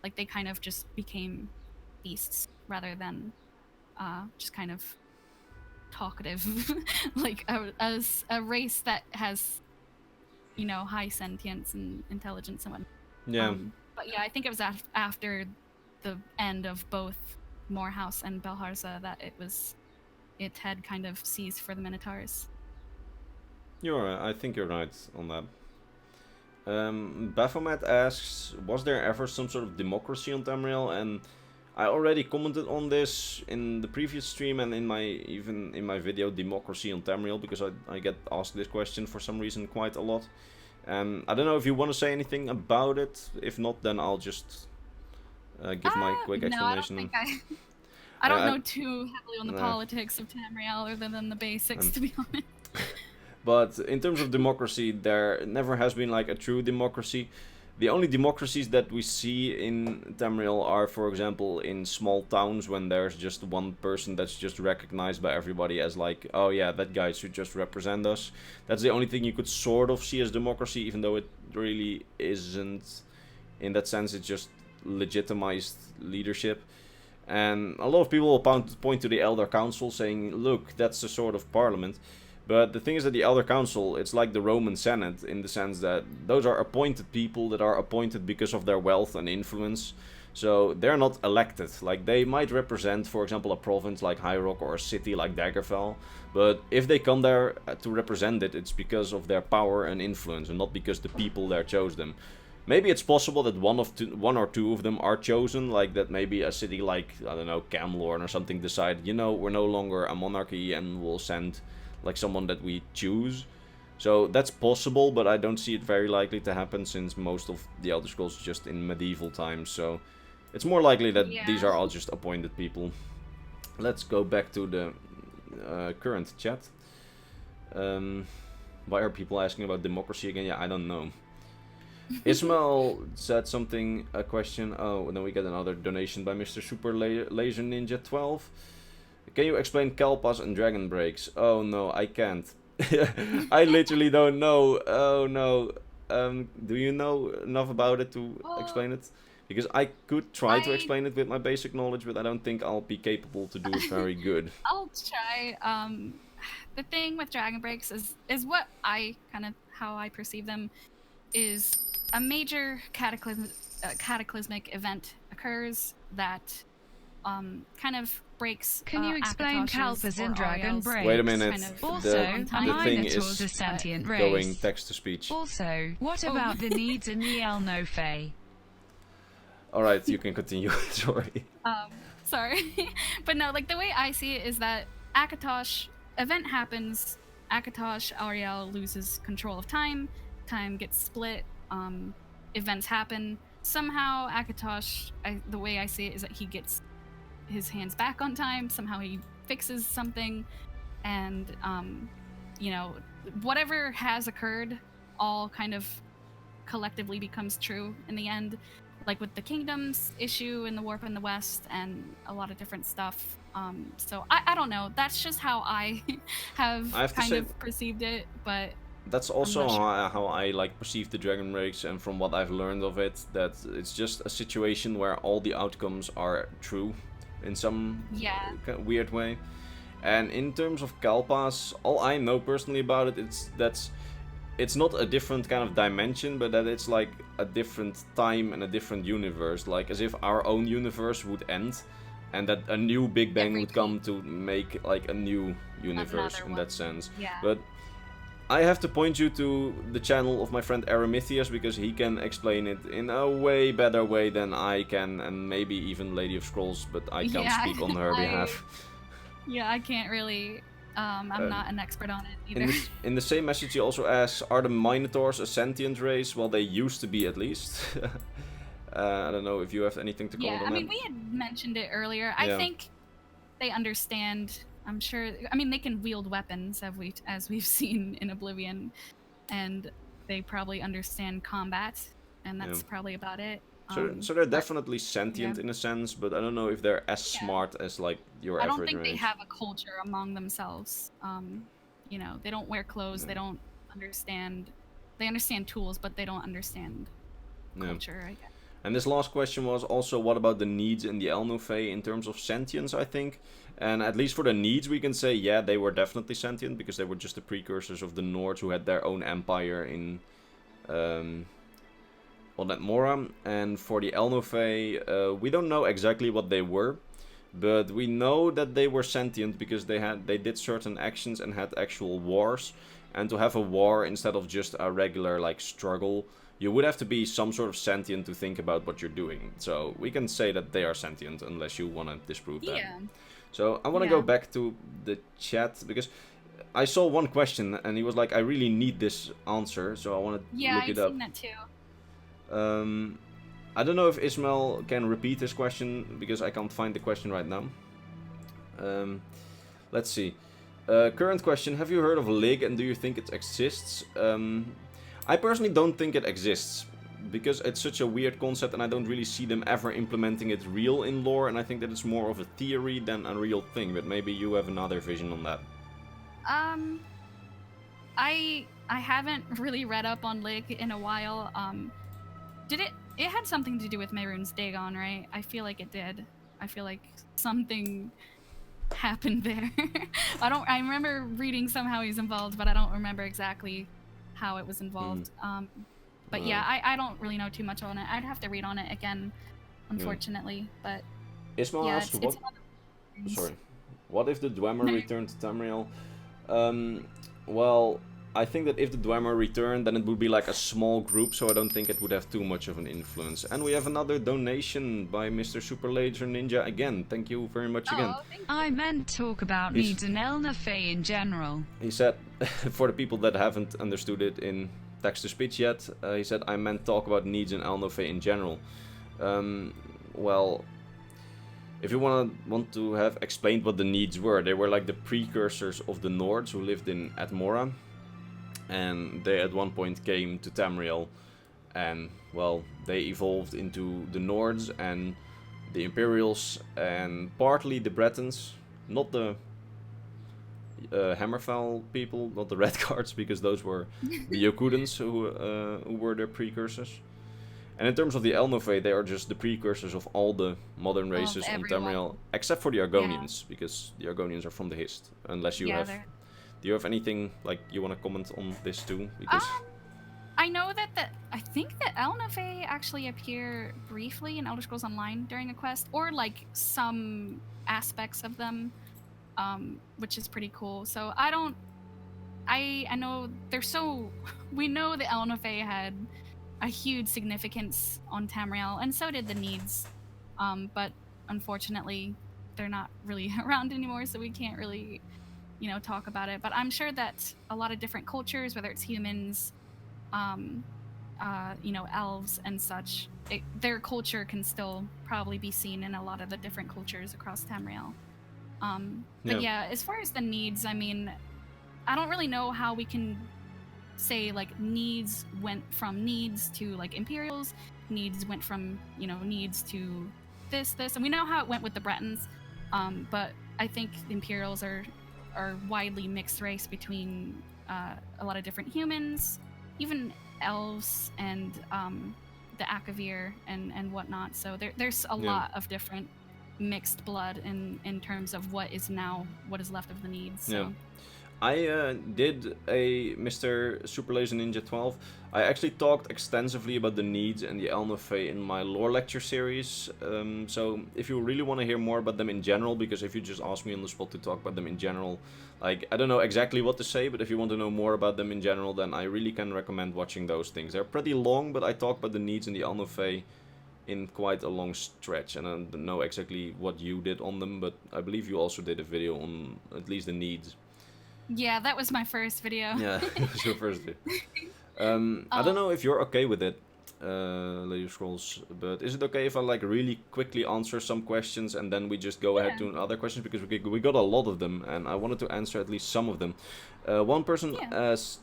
like, they kind of just became beasts rather than just kind of talkative, like as a race that has, high sentience and intelligence and whatnot. Yeah. But yeah, I think it was after the end of both Morehouse and Belharza that it had kind of seized for the Minotaurs. I think you're right on that. Baphomet asks, was there ever some sort of democracy on Tamriel? And I already commented on this in the previous stream and in my video Democracy on Tamriel, because I get asked this question for some reason quite a lot. I don't know if you want to say anything about it. If not, then I'll just give my quick explanation. No, I don't know too heavily on the politics of Tamriel, other than the basics, to be honest. But in terms of democracy, there never has been like a true democracy. The only democracies that we see in Tamriel are, for example, in small towns, when there's just one person that's just recognized by everybody as like, oh yeah, that guy should just represent us. That's the only thing you could sort of see as democracy, even though it really isn't. In that sense, it's just legitimized leadership. And a lot of people will point to the Elder Council saying, look, that's a sort of parliament. But the thing is that the Elder Council, it's like the Roman Senate, in the sense that those are appointed people that are appointed because of their wealth and influence. So they're not elected. Like, they might represent, for example, a province like High Rock or a city like Daggerfell. But if they come there to represent it, it's because of their power and influence, and not because the people there chose them. Maybe it's possible that one or two of them are chosen, like that maybe a city like, I don't know, Camlorn or something decide, we're no longer a monarchy and we'll send like someone that we choose. So that's possible, but I don't see it very likely to happen, since most of the Elder Scrolls is just in medieval times. So it's more likely that these are all just appointed people. Let's go back to the current chat. Why are people asking about democracy again? Yeah, I don't know. Ismail said something, a question. Oh, and then we get another donation by Mr. Super Laser Ninja 12. Can you explain Kalpas and Dragon Breaks? Oh no, I can't. I literally don't know. Oh no. Do you know enough about it to explain it? Because I could try to explain it with my basic knowledge, but I don't think I'll be capable to do it very good. I'll try. The thing with Dragon Breaks is what I how I perceive them is a major cataclysmic event occurs that kind of breaks. Can you explain Kalpas in Dragon Breaks? Wait a minute. Kind of also, the thing is a sentient race. Going text to speech. Also, what about the needs in the Elno-Fae? Alright, you can continue. Sorry. Sorry. But no, like the way I see it is that Akatosh event happens, Akatosh Ariel loses control of time, time gets split, events happen. Somehow Akatosh, the way I see it is that he gets his hands back on time, somehow he fixes something, and you know, whatever has occurred all kind of collectively becomes true in the end, like with the kingdoms issue and the warp in the west and a lot of different stuff. So I don't know, that's just how I have kind of perceived it, but that's also how I like perceive the Dragon Breaks, and from what I've learned of it, that it's just a situation where all the outcomes are true in some weird way. And in terms of Kalpas, all I know personally about it, it's not a different kind of dimension, but that it's like a different time and a different universe, like as if our own universe would end and that a new Big Bang would come to make like a new universe in that sense. But I have to point you to the channel of my friend Aramithius, because he can explain it in a way better way than I can, and maybe even LadyOfScrolls, but I can't speak on her behalf. Yeah, I can't really. I'm not an expert on it either. In the same message, he also asks, are the Minotaurs a sentient race? Well, they used to be, at least. I don't know if you have anything to comment on that. I mean, we had mentioned it earlier. I think they understand. I'm sure. I mean, they can wield weapons, as we've seen in Oblivion, and they probably understand combat, and that's probably about it. So they're definitely sentient in a sense, but I don't know if they're as smart as like your average race. I don't think they have a culture among themselves. You know, they don't wear clothes. They don't understand. They understand tools, but they don't understand culture, I guess. And this last question was also, what about the needs in the Elno-Fae in terms of sentience, I think. And at least for the needs, we can say, yeah, they were definitely sentient, because they were just the precursors of the Nords who had their own empire in Mora. And for the Elno-Fae, we don't know exactly what they were, but we know that they were sentient because they did certain actions and had actual wars. And to have a war instead of just a regular like struggle, you would have to be some sort of sentient to think about what you're doing. So we can say that they are sentient, unless you want to disprove that. Yeah. So I want to go back to the chat, because I saw one question and he was like, I really need this answer, so I want to look it up. Yeah, I've seen that too. I don't know if Ismail can repeat his question, because I can't find the question right now. Let's see. Current question, have you heard of Lig and do you think it exists? I personally don't think it exists, because it's such a weird concept and I don't really see them ever implementing it real in lore, and I think that it's more of a theory than a real thing, but maybe you have another vision on that. I haven't really read up on Lig in a while. It had something to do with Mehrunes Dagon, right? I feel like it did. I feel like something happened there. I remember reading somehow he's involved, but I don't remember exactly how it was involved. But yeah, I don't really know too much on it. I'd have to read on it again, unfortunately. But Ismail asked, what if the Dwemer returned to Tamriel? Well, I think that if the Dwemer returned, then it would be like a small group, so I don't think it would have too much of an influence. And we have another donation by Mr. Super Laser Ninja again. Thank you very much again. I meant talk about needs in Elno-Fae in general. He said, for the people that haven't understood it in text-to-speech yet, he said, I meant talk about needs in Elno-Fae in general. Well, if you want to have explained what the needs were, they were like the precursors of the Nords who lived in Atmora. and they at one point came to Tamriel, and well, they evolved into the Nords and the Imperials and partly the Bretons, not the Hammerfell people, not the Red Guards, because those were the Yokudans who were their precursors. And in terms of the Elnofey, they are just the precursors of all the modern races on Tamriel, except for the Argonians, because the Argonians are from the Hist. Unless you have, do you have anything like you want to comment on this too? Because I know that I think the Elnofey actually appear briefly in Elder Scrolls Online during a quest, or like some aspects of them, which is pretty cool. So I know they're so. We know the Elnofey had a huge significance on Tamriel, and so did the Needs, but unfortunately, they're not really around anymore, so we can't really, talk about it. But I'm sure that a lot of different cultures, whether it's humans, elves and such, their culture can still probably be seen in a lot of the different cultures across Tamriel. But yeah, as far as the Needs, I mean, I don't really know how we can say like Needs went from Needs to like Imperials, Needs went from Needs to this, and we know how it went with the Bretons, but I think the Imperials are widely mixed race between a lot of different humans, even elves, and the Akavir and whatnot. So there's a lot of different mixed blood in terms of what is left of the Needs. So. Yeah. I did a Mr. Super Laser Ninja 12. I actually talked extensively about the Needs and the Elnofey in my lore lecture series. So if you really want to hear more about them in general, because if you just ask me on the spot to talk about them in general, like, I don't know exactly what to say, but if you want to know more about them in general, then I really can recommend watching those things. They're pretty long, but I talk about the Needs and the Elnofey in quite a long stretch, and I don't know exactly what you did on them, but I believe you also did a video on at least the Needs. Yeah, that was my first video. Yeah, it was your first video. I don't know if you're okay with it, LadyOfScrolls, but is it okay if I like really quickly answer some questions and then we just go ahead to other questions, because we got a lot of them and I wanted to answer at least some of them. One person asked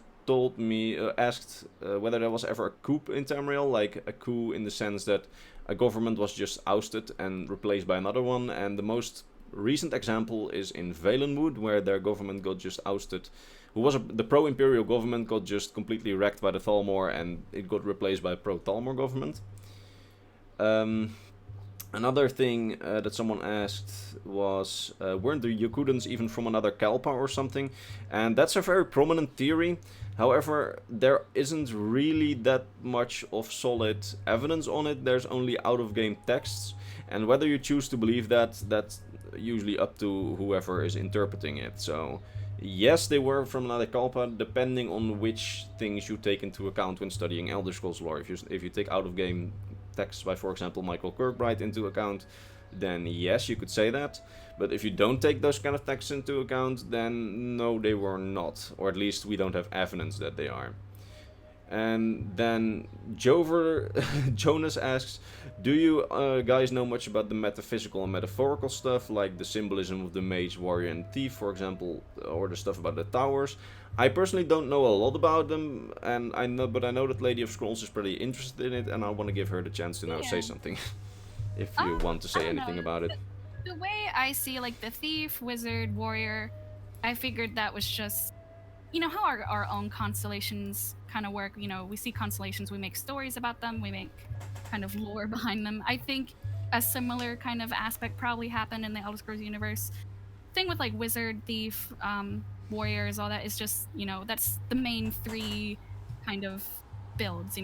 whether there was ever a coup in Tamriel, like a coup in the sense that a government was just ousted and replaced by another one, and the most recent example is in Valenwood, where their government got just ousted. The pro-imperial government got just completely wrecked by the Thalmor, and it got replaced by a pro-Thalmor government. Another thing that someone asked was, weren't the Yokudans even from another Kalpa or something? And that's a very prominent theory. However, there isn't really that much of solid evidence on it. There's only out-of-game texts, and whether you choose to believe that, that's usually up to whoever is interpreting it. So yes, they were from another Kalpa, depending on which things you take into account when studying Elder Scrolls lore. If you take out-of-game texts by, for example, Michael Kirkbride into account, then yes, you could say that. But if you don't take those kind of texts into account, then no, they were not. Or at least we don't have evidence that they are. And then Jonas asks, do you guys know much about the metaphysical and metaphorical stuff, like the symbolism of the mage, warrior, and thief, for example, or the stuff about the towers? I personally don't know a lot about them, but I know that LadyOfScrolls is pretty interested in it, and I want to give her the chance to now say something, if you want to say anything about it. The way I see, like, the thief, wizard, warrior, I figured that was just, how our own constellations kind of work. We see constellations, we make stories about them, we make kind of lore behind them. I think a similar kind of aspect probably happened in the Elder Scrolls universe. Thing with like wizard, thief, warriors, all that is just, that's the main three kind of builds.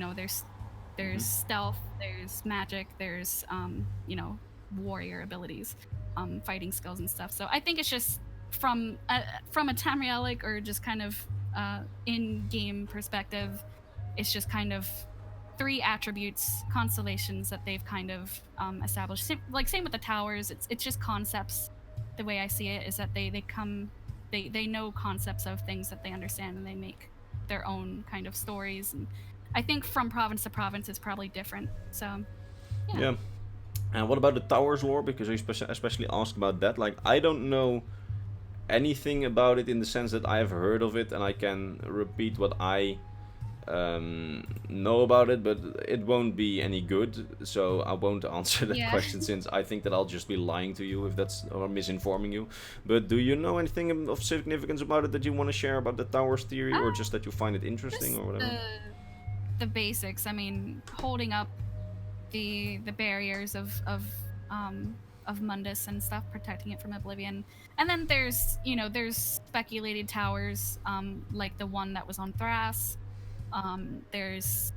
There's stealth, there's magic, there's warrior abilities, fighting skills and stuff. So I think it's just from a Tamrielic or just kind of in-game perspective, it's just kind of three attributes, constellations that they've kind of established. Same with the towers. It's just concepts. The way I see it is that they know concepts of things that they understand, and they make their own kind of stories. And I think from province to province it's probably different. So yeah. And what about the towers lore? Because I especially asked about that. Like, I don't know anything about it in the sense that I have heard of it and I can repeat what I know about it, but it won't be any good, so I won't answer that question, since I think that I'll just be lying to you if that's, or misinforming you. But do you know anything of significance about it that you want to share about the towers theory, or just that you find it interesting, or whatever? The basics. I mean, holding up the barriers of Mundus and stuff, protecting it from oblivion. And then there's, you know, there's speculated towers, like the one that was on Thras. There's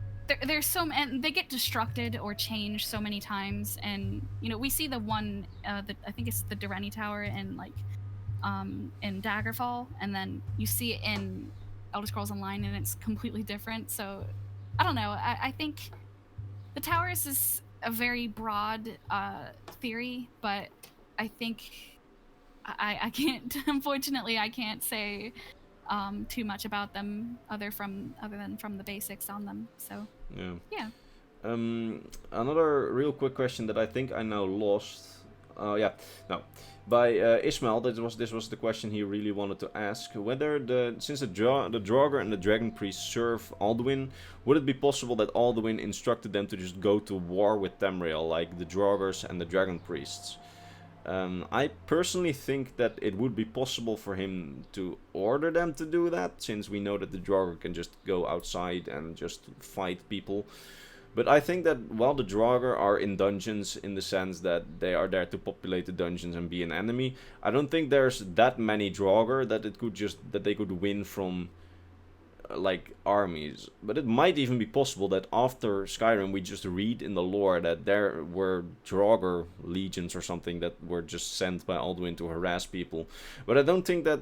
so many, and they get destructed or changed so many times. And you know, we see the one, I think it's the Durrani Tower in like in Daggerfall, and then you see it in Elder Scrolls Online, and it's completely different. So I don't know. I think the towers is a very broad theory, but I think I can't, unfortunately, I can't say too much about them other than from the basics on them. So yeah. Another real quick question that I think I now lost. By Ismail. This was the question he really wanted to ask. Whether since the Draugr and the Dragon Priest serve Alduin, would it be possible that Alduin instructed them to just go to war with Tamriel, like the Draugrs and the Dragon Priests? I personally think that it would be possible for him to order them to do that, since we know that the Draugr can just go outside and just fight people. But I think that while the Draugr are in dungeons in the sense that they are there to populate the dungeons and be an enemy, I don't think there's that many Draugr that they could win from like armies. But it might even be possible that after Skyrim we just read in the lore that there were Draugr legions or something that were just sent by Alduin to harass people. But I don't think that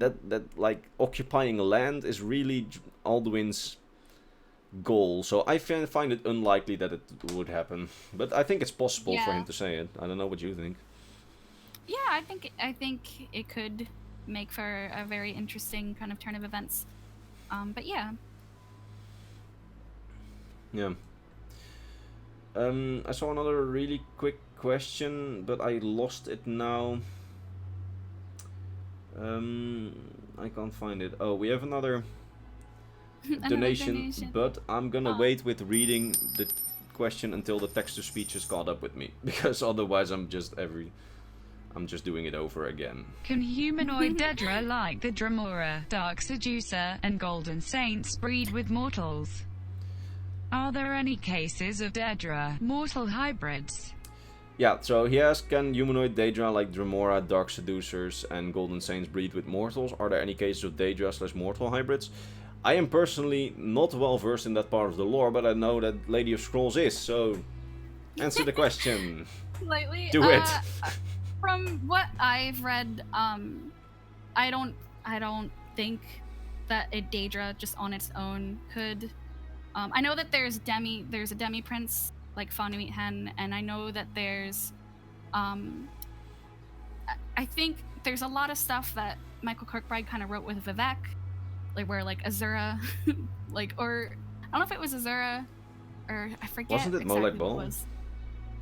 that like occupying land is really Alduin's goal, so I find it unlikely that it would happen, but I think it's possible for him to say it. I don't know what you think. Yeah, I think it could make for a very interesting kind of turn of events. But yeah. I saw another really quick question, but I lost it now. I can't find it. Oh, we have another donation, but I'm gonna wait with reading the question until the text-to-speech has caught up with me, because otherwise I'm just doing it over again. Can humanoid Daedra like the Dremora, Dark Seducer, and Golden Saints breed with mortals? Are there any cases of Daedra mortal hybrids? Yeah, so he asked, can humanoid Daedra like Dremora, Dark Seducers, and Golden Saints breed with mortals? Are there any cases of Daedra/mortal hybrids? I am personally not well versed in that part of the lore, but I know that LadyOfScrolls is, so answer the question. Slightly. Do it. From what I've read, I don't think that a Daedra just on its own could. I know that there's a demi prince like Fanuit Hen, and I know that there's I think there's a lot of stuff that Michael Kirkbride kind of wrote with Vivek, like where like Azura, like, or I don't know if it was Azura, or I forget. Wasn't it exactly Molag Bal?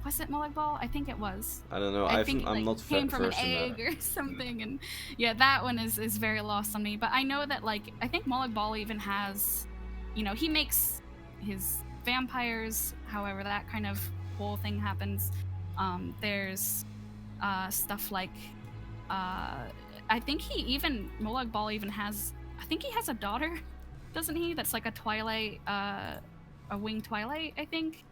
Was it Molag Bal? I think it was. I don't know. I think I'm it, not came from an versed in egg that. or something, and yeah, that one is very lost on me. But I know that like I think Molag Bal even has, you know, he makes his vampires. However, that kind of whole thing happens. There's stuff like I think Molag Bal even has. I think he has a daughter, doesn't he? That's like a Twilight, a winged Twilight, I think.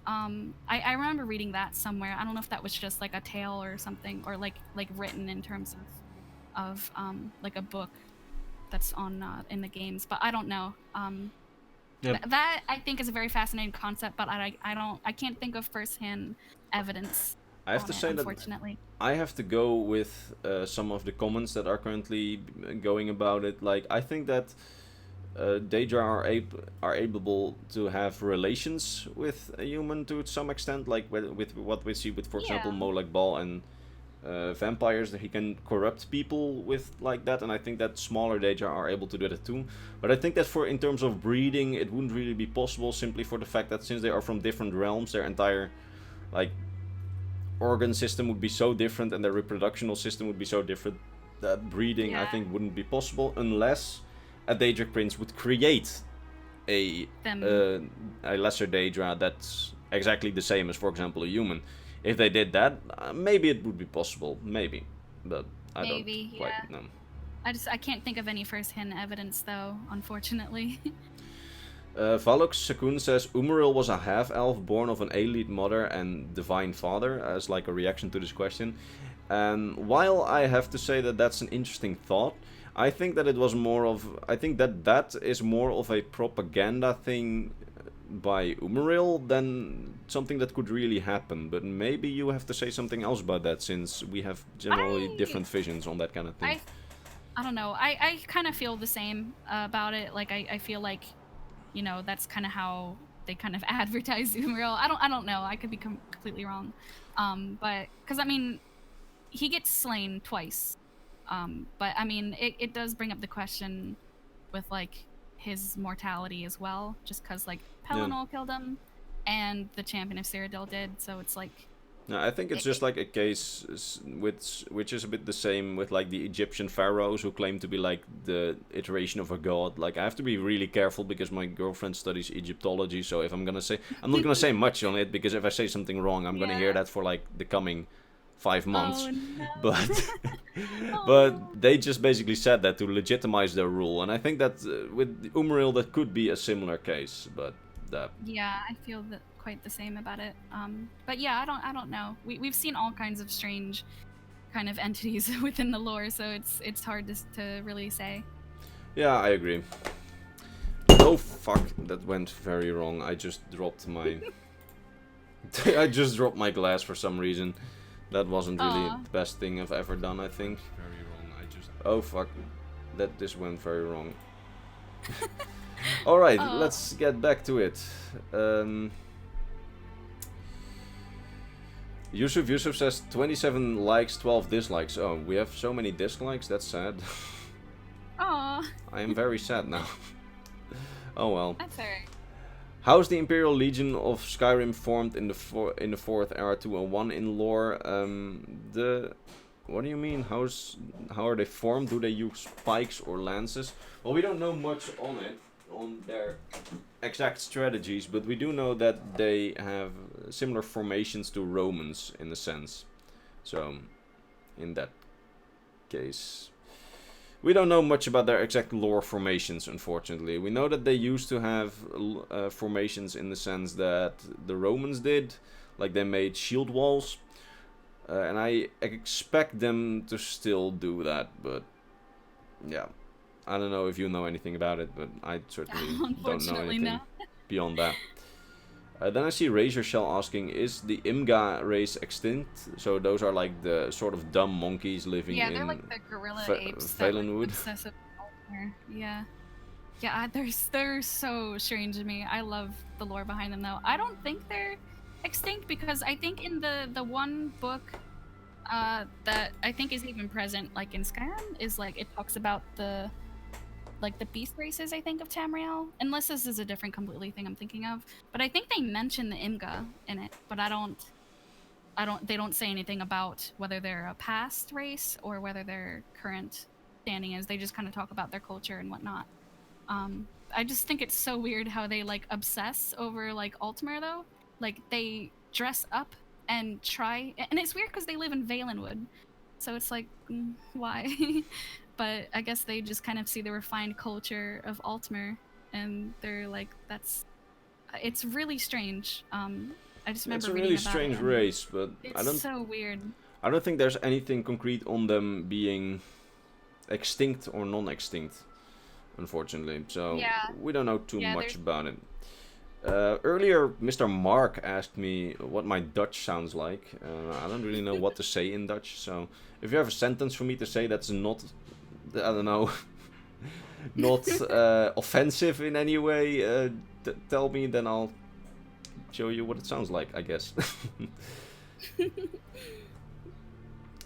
I remember reading that somewhere. I don't know if that was just like a tale or something, or like written in terms of like a book that's on in the games, but I don't know. That I think is a very fascinating concept, but I can't think of firsthand evidence. I have to say unfortunately. that I have to go with some of the comments that are currently going about it. Like, I think that Daedra are able to have relations with a human to some extent, like with what we see with, for example, Molag Bal and vampires, that he can corrupt people with like that, and I think that smaller Daedra are able to do that too. But I think that in terms of breeding, it wouldn't really be possible, simply for the fact that since they are from different realms, their entire like organ system would be so different, and their reproductional system would be so different, that breeding, I Yeah. think, wouldn't be possible unless a Daedric prince would create a lesser Daedra that's exactly the same as, for example, a human. If they did that, maybe it would be possible, maybe, but I don't quite know. I can't think of any first-hand evidence though, unfortunately. Valok Sakun says Umaril was a half-elf born of an elite mother and divine father, as like a reaction to this question. And while I have to say that that's an interesting thought, I think that it was more of... I think that is more of a propaganda thing by Umaril than something that could really happen. But maybe you have to say something else about that, since we have generally different visions on that kind of thing. I don't know. I kind of feel the same about it. Like, I feel like, you know, that's kind of how they kind of advertise Umaril. I don't know. I could be completely wrong. But, because, I mean, he gets slain twice. But, I mean, it does bring up the question with, like, his mortality as well. Just because, like, Pelennor killed him, and the Champion of Cyrodiil did. So it's like... No, I think it's just like a case which is a bit the same with like the Egyptian pharaohs who claim to be like the iteration of a god. Like, I have to be really careful because my girlfriend studies Egyptology, so if I'm not gonna say much on it, because if I say something wrong, I'm gonna hear that for like the coming 5 months. Oh, no. But but they just basically said that to legitimize their rule, and I think that with Umaril that could be a similar case, but yeah, I feel that quite the same about it. But yeah, I don't know. We've seen all kinds of strange kind of entities within the lore, so it's hard to really say. Yeah, I agree. Oh fuck, that went very wrong. I just dropped my I just dropped my glass for some reason. That wasn't really the best thing I've ever done, I think. Very wrong. Oh fuck. This went very wrong. Alright, let's get back to it. Yusuf says 27 likes, 12 dislikes. Oh, we have so many dislikes, that's sad. Aww. I am very sad now. Oh well. That's alright. How's the Imperial Legion of Skyrim formed in the 4th era 201 in lore? What do you mean? How are they formed? Do they use pikes or lances? Well, we don't know much on their exact strategies, but we do know that they have similar formations to Romans in a sense. So, in that case, we don't know much about their exact lore formations, unfortunately. We know that they used to have formations in the sense that the Romans did, like they made shield walls, and I expect them to still do that, but yeah. I don't know if you know anything about it, but I certainly don't know anything beyond that. Then I see Razor Shell asking, is the Imga race extinct? So those are like the sort of dumb monkeys living in they're like the gorilla apes. Valenwood. Obsessive culture. Yeah. Yeah, they're so strange to me. I love the lore behind them though. I don't think they're extinct because I think in the one book that I think is even present like in Skyrim is like it talks about the beast races, I think, of Tamriel. Unless this is a different completely thing I'm thinking of. But I think they mention the Imga in it, but they don't say anything about whether they're a past race or whether their current standing is. They just kind of talk about their culture and whatnot. I just think it's so weird how they like obsess over like Altmer though. Like they dress up and try, and it's weird because they live in Valenwood. So it's like, why? But I guess they just kind of see the refined culture of Altmer, and they're like, it's really strange. I just remember it's a reading really about strange it, race, but it's so weird. I don't think there's anything concrete on them being extinct or non-extinct, unfortunately. So we don't know too much about it. Earlier, Mr. Mark asked me what my Dutch sounds like. I don't really know what to say in Dutch, so if you have a sentence for me to say that's not, I don't know, not offensive in any way, tell me, then I'll show you what it sounds like, I guess.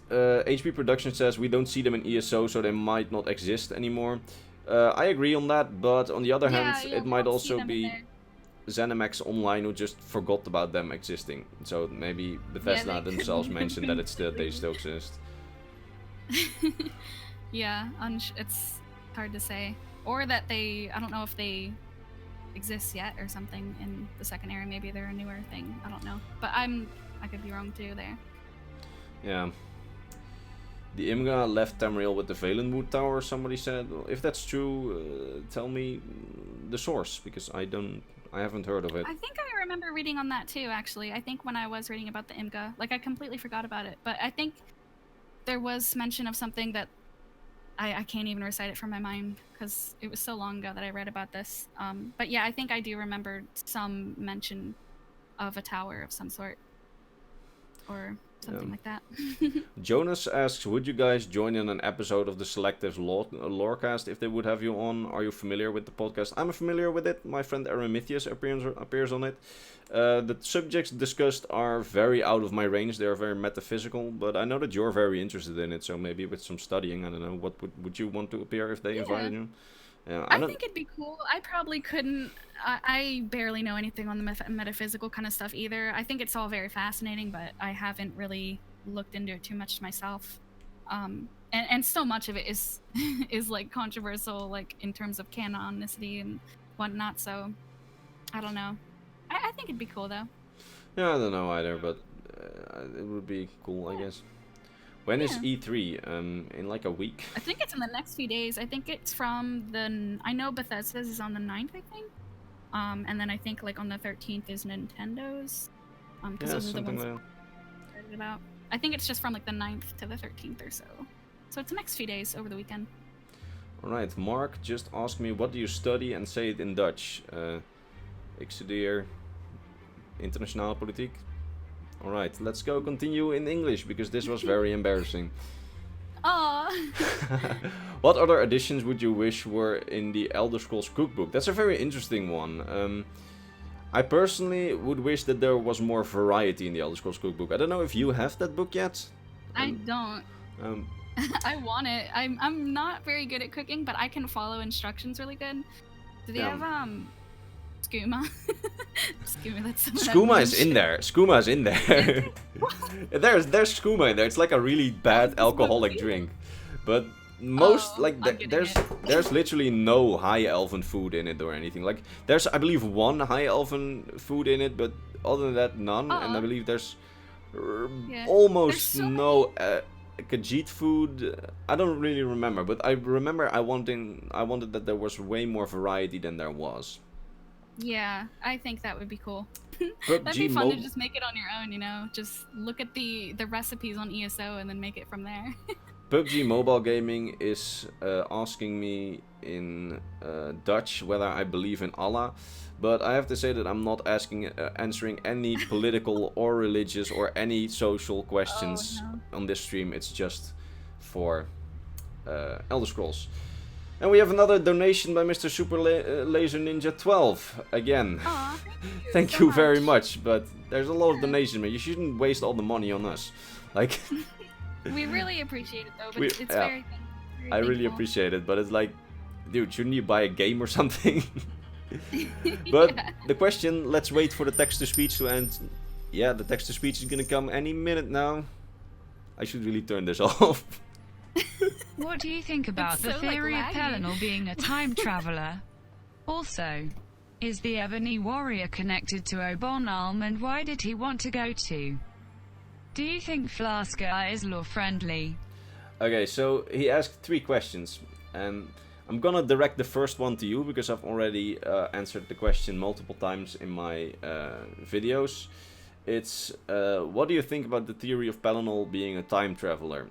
HP Production says we don't see them in ESO, so they might not exist anymore. I agree on that, but on the other hand, it might also be ZeniMax Online who just forgot about them existing. So maybe Bethesda themselves mentioned that they still exist. Yeah, it's hard to say. Or that I don't know if they exist yet or something in the second area. Maybe they're a newer thing. I don't know. But I could be wrong too there. Yeah. The Imga left Tamriel with the Valenwood Tower, somebody said. Well, if that's true, tell me the source, because I haven't heard of it. I think I remember reading on that too, actually. I think when I was reading about the Imga, like I completely forgot about it, but I think there was mention of something that I can't even recite it from my mind because it was so long ago that I read about this. But yeah, I think I do remember some mention of a tower of some sort or something like that. Jonas asks, would you guys join in an episode of the Selective Lorecast if they would have you on? Are you familiar with the podcast? I'm familiar with it. My friend Eremithius appears on it. The subjects discussed are very out of my range. They are very metaphysical, but I know that you're very interested in it, so maybe with some studying, I don't know, what would you want to appear if they invited you? Yeah, I think it'd be cool. I probably couldn't. I barely know anything on the metaphysical kind of stuff either. I think it's all very fascinating, but I haven't really looked into it too much myself. And so much of it is is like controversial, like in terms of canonicity and whatnot. So I don't know. I think it'd be cool though. Yeah, I don't know either, but it would be cool, I guess. When is E3? In like a week? I think it's in the next few days. I think it's from I know Bethesda's is on the 9th, I think. And then I think like on the 13th is Nintendo's. Because those are the ones like I read about. I think it's just from like the 9th to the 13th or so. So it's the next few days over the weekend. Alright, Mark just asked me, what do you study, and say it in Dutch. Ik studeer internationale politiek. Alright, let's go continue in English, because this was very embarrassing. Aww. What other additions would you wish were in the Elder Scrolls cookbook? That's a very interesting one. I personally would wish that there was more variety in the Elder Scrolls cookbook. I don't know if you have that book yet. I don't. I want it. I'm not very good at cooking, but I can follow instructions really good. Do they have skooma? Skooma, that's skooma is in there. Skooma is in there. there's skooma in there. It's like a really bad alcoholic drink. But most there's literally no high elven food in it or anything. Like there's, I believe, one high elven food in it, but other than that, none. And I believe there's almost no Khajiit food. I don't really remember, but I remember I wanted that there was way more variety than there was. Yeah, I think that would be cool. That'd be fun to just make it on your own, you know? Just look at the recipes on ESO and then make it from there. PUBG Mobile Gaming is asking me in Dutch whether I believe in Allah, but I have to say that I'm not answering any political or religious or any social questions on this stream. It's just for Elder Scrolls. And we have another donation by Mr. Super Laser Ninja 12 again. Aww, thank you very much, but there's a lot of donation, man. You shouldn't waste all the money on us. Like we really appreciate it though, but it's very I really appreciate it, but it's like, dude, shouldn't you buy a game or something? But the question, let's wait for the text-to-speech to end. Yeah, the text-to-speech is gonna come any minute now. I should really turn this off. What do you think about the theory of Pelennor being a time traveler? Also, is the Ebony Warrior connected to Obonalm, and why did he want to go to? Do you think Flaska is lore-friendly? Okay, so he asked 3 questions, and I'm gonna direct the first one to you, because I've already answered the question multiple times in my videos. It's, what do you think about the theory of Pelennor being a time traveler?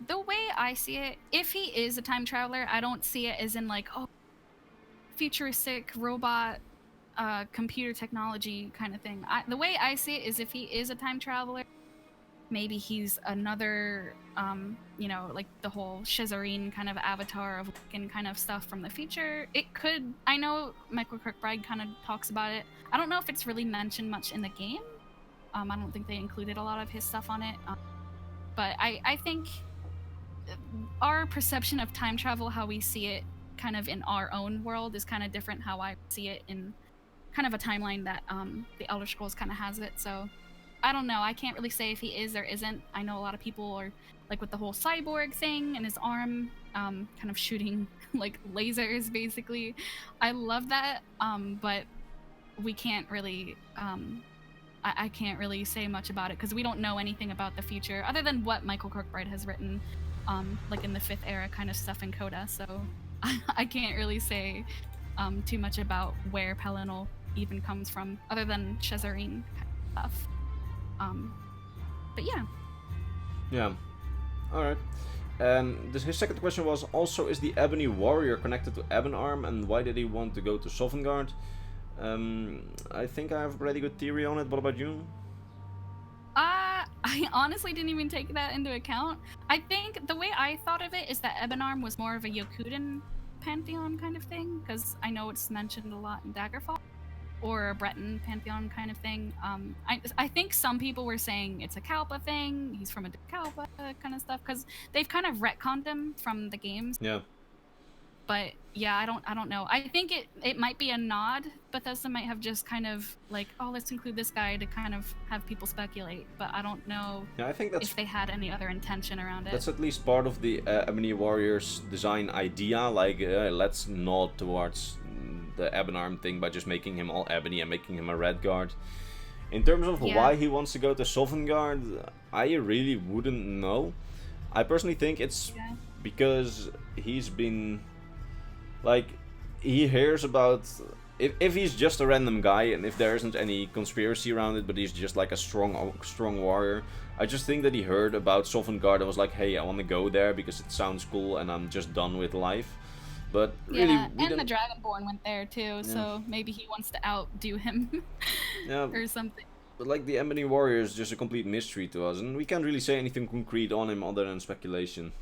The way I see it, if he is a time traveler, I don't see it as in like, oh, futuristic robot, computer technology kind of thing. The way I see it is if he is a time traveler, maybe he's another, you know, like the whole Shazarine kind of avatar of Wiccan kind of stuff from the future. It could, I know Michael Kirkbride kind of talks about it. I don't know if it's really mentioned much in the game. I don't think they included a lot of his stuff on it. But I think our perception of time travel, how we see it kind of in our own world, is kind of different how I see it in kind of a timeline that the Elder Scrolls kind of has it. So I don't know. I can't really say if he is or isn't. I know a lot of people are like with the whole cyborg thing and his arm, kind of shooting like lasers basically. I love that, but we can't really. I can't really say much about it because we don't know anything about the future other than what Michael Kirkbride has written, like in the 5th era kind of stuff in Coda. So I can't really say too much about where Pelinal even comes from, other than Shazarine stuff. But yeah. Yeah. All right. And his second question was also: is the Ebony Warrior connected to Ebonarm, and why did he want to go to Sovngarde? I think I have a pretty good theory on it. What about you? I honestly didn't even take that into account. I think the way I thought of it is that Ebonarm was more of a Yokuden pantheon kind of thing, because I know it's mentioned a lot in Daggerfall, or a Breton pantheon kind of thing. I think some people were saying it's a Kalpa thing. He's from a Kalpa kind of stuff, because they've kind of retconned him from the games. Yeah. But yeah, I don't know. I think it might be a nod. Bethesda might have just kind of like, oh, let's include this guy to kind of have people speculate. But I don't know. Yeah, I think that's if they had any other intention around it. That's at least part of the Ebony Warrior's design idea. Like, let's nod towards the Ebonarm thing by just making him all ebony and making him a Redguard. In terms of why he wants to go to Sovngarde, I really wouldn't know. I personally think it's because he's been... Like, he hears about... If he's just a random guy, and if there isn't any conspiracy around it, but he's just like a strong warrior, I just think that he heard about Sovngarde and was like, hey, I want to go there because it sounds cool and I'm just done with life. But really, and the Dragonborn went there too, so maybe he wants to outdo him or something. But like, the Ebony Warrior is just a complete mystery to us, and we can't really say anything concrete on him other than speculation.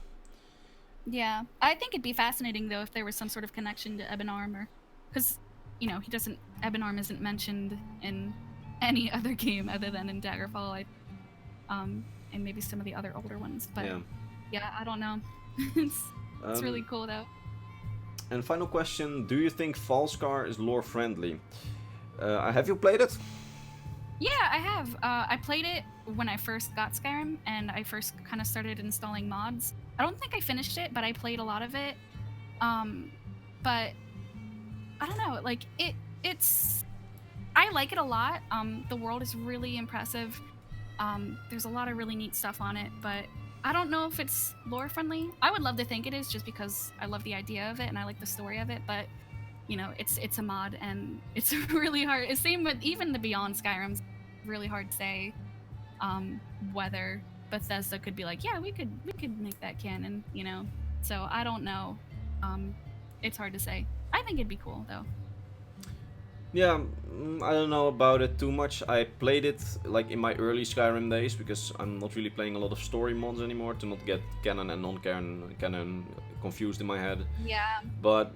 Yeah, I think it'd be fascinating though if there was some sort of connection to Ebonarm, or because Ebonarm isn't mentioned in any other game other than in Daggerfall, and maybe some of the other older ones. But yeah, I don't know. it's really cool though. And final question: do you think Falskar is lore friendly? Have you played it? Yeah, I have. I played it when I first got Skyrim, and I first kind of started installing mods. I don't think I finished it, but I played a lot of it. But I don't know, like it's I like it a lot. The world is really impressive. There's a lot of really neat stuff on it, but I don't know if it's lore friendly. I would love to think it is, just because I love the idea of it and I like the story of it, but it's a mod and it's really hard. It's same with even the Beyond Skyrim's really hard to say whether Bethesda could be like, yeah, we could make that canon, So I don't know. It's hard to say. I think it'd be cool though. Yeah, I don't know about it too much. I played it like in my early Skyrim days because I'm not really playing a lot of story mods anymore to not get canon and non-canon confused in my head. Yeah. But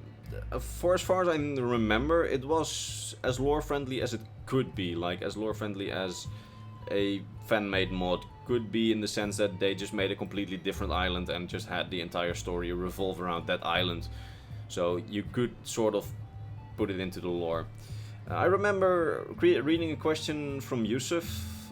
for as far as I remember, it was as lore friendly as it could be, like as lore friendly as a fan-made mod could be, in the sense that they just made a completely different island and just had the entire story revolve around that island. So you could sort of put it into the lore. I remember reading a question from Yusuf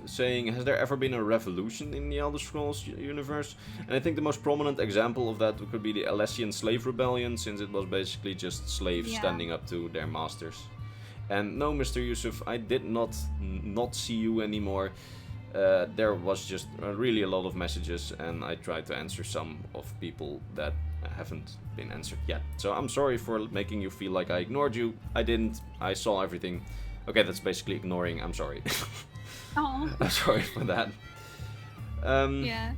saying, has there ever been a revolution in the Elder Scrolls universe? And I think the most prominent example of that could be the Alessian slave rebellion, since it was basically just slaves standing up to their masters. And no, Mr. Yusuf, I did not see you anymore. There was just really a lot of messages, and I tried to answer some of people that haven't been answered yet. So I'm sorry for making you feel like I ignored you. I didn't. I saw everything. Okay, that's basically ignoring. I'm sorry. Oh. I'm sorry for that. Yeah.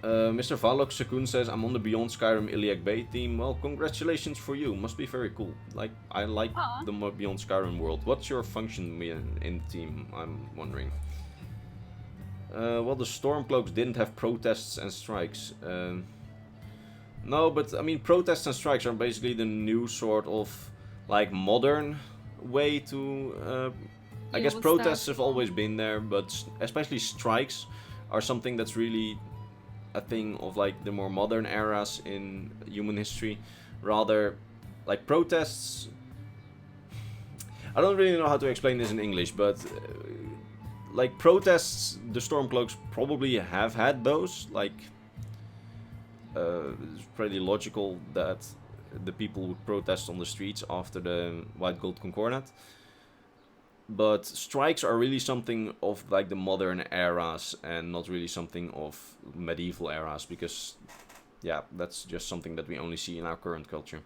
Mr. Valok Sakun says, I'm on the Beyond Skyrim Iliac Bay team. Well, congratulations for you. Must be very cool. Like, I like the Beyond Skyrim world. What's your function in the team? I'm wondering. Well, the Stormcloaks didn't have protests and strikes. No, but I mean, protests and strikes are basically the new sort of like modern way to. I guess protests have always been there, but especially strikes are something that's really a thing of like the more modern eras in human history. Rather, like protests. I don't really know how to explain this in English, but like protests, the Stormcloaks probably have had those. Like, it's pretty logical that the people would protest on the streets after the White Gold Concordat. But strikes are really something of like the modern eras and not really something of medieval eras, because yeah, that's just something that we only see in our current culture.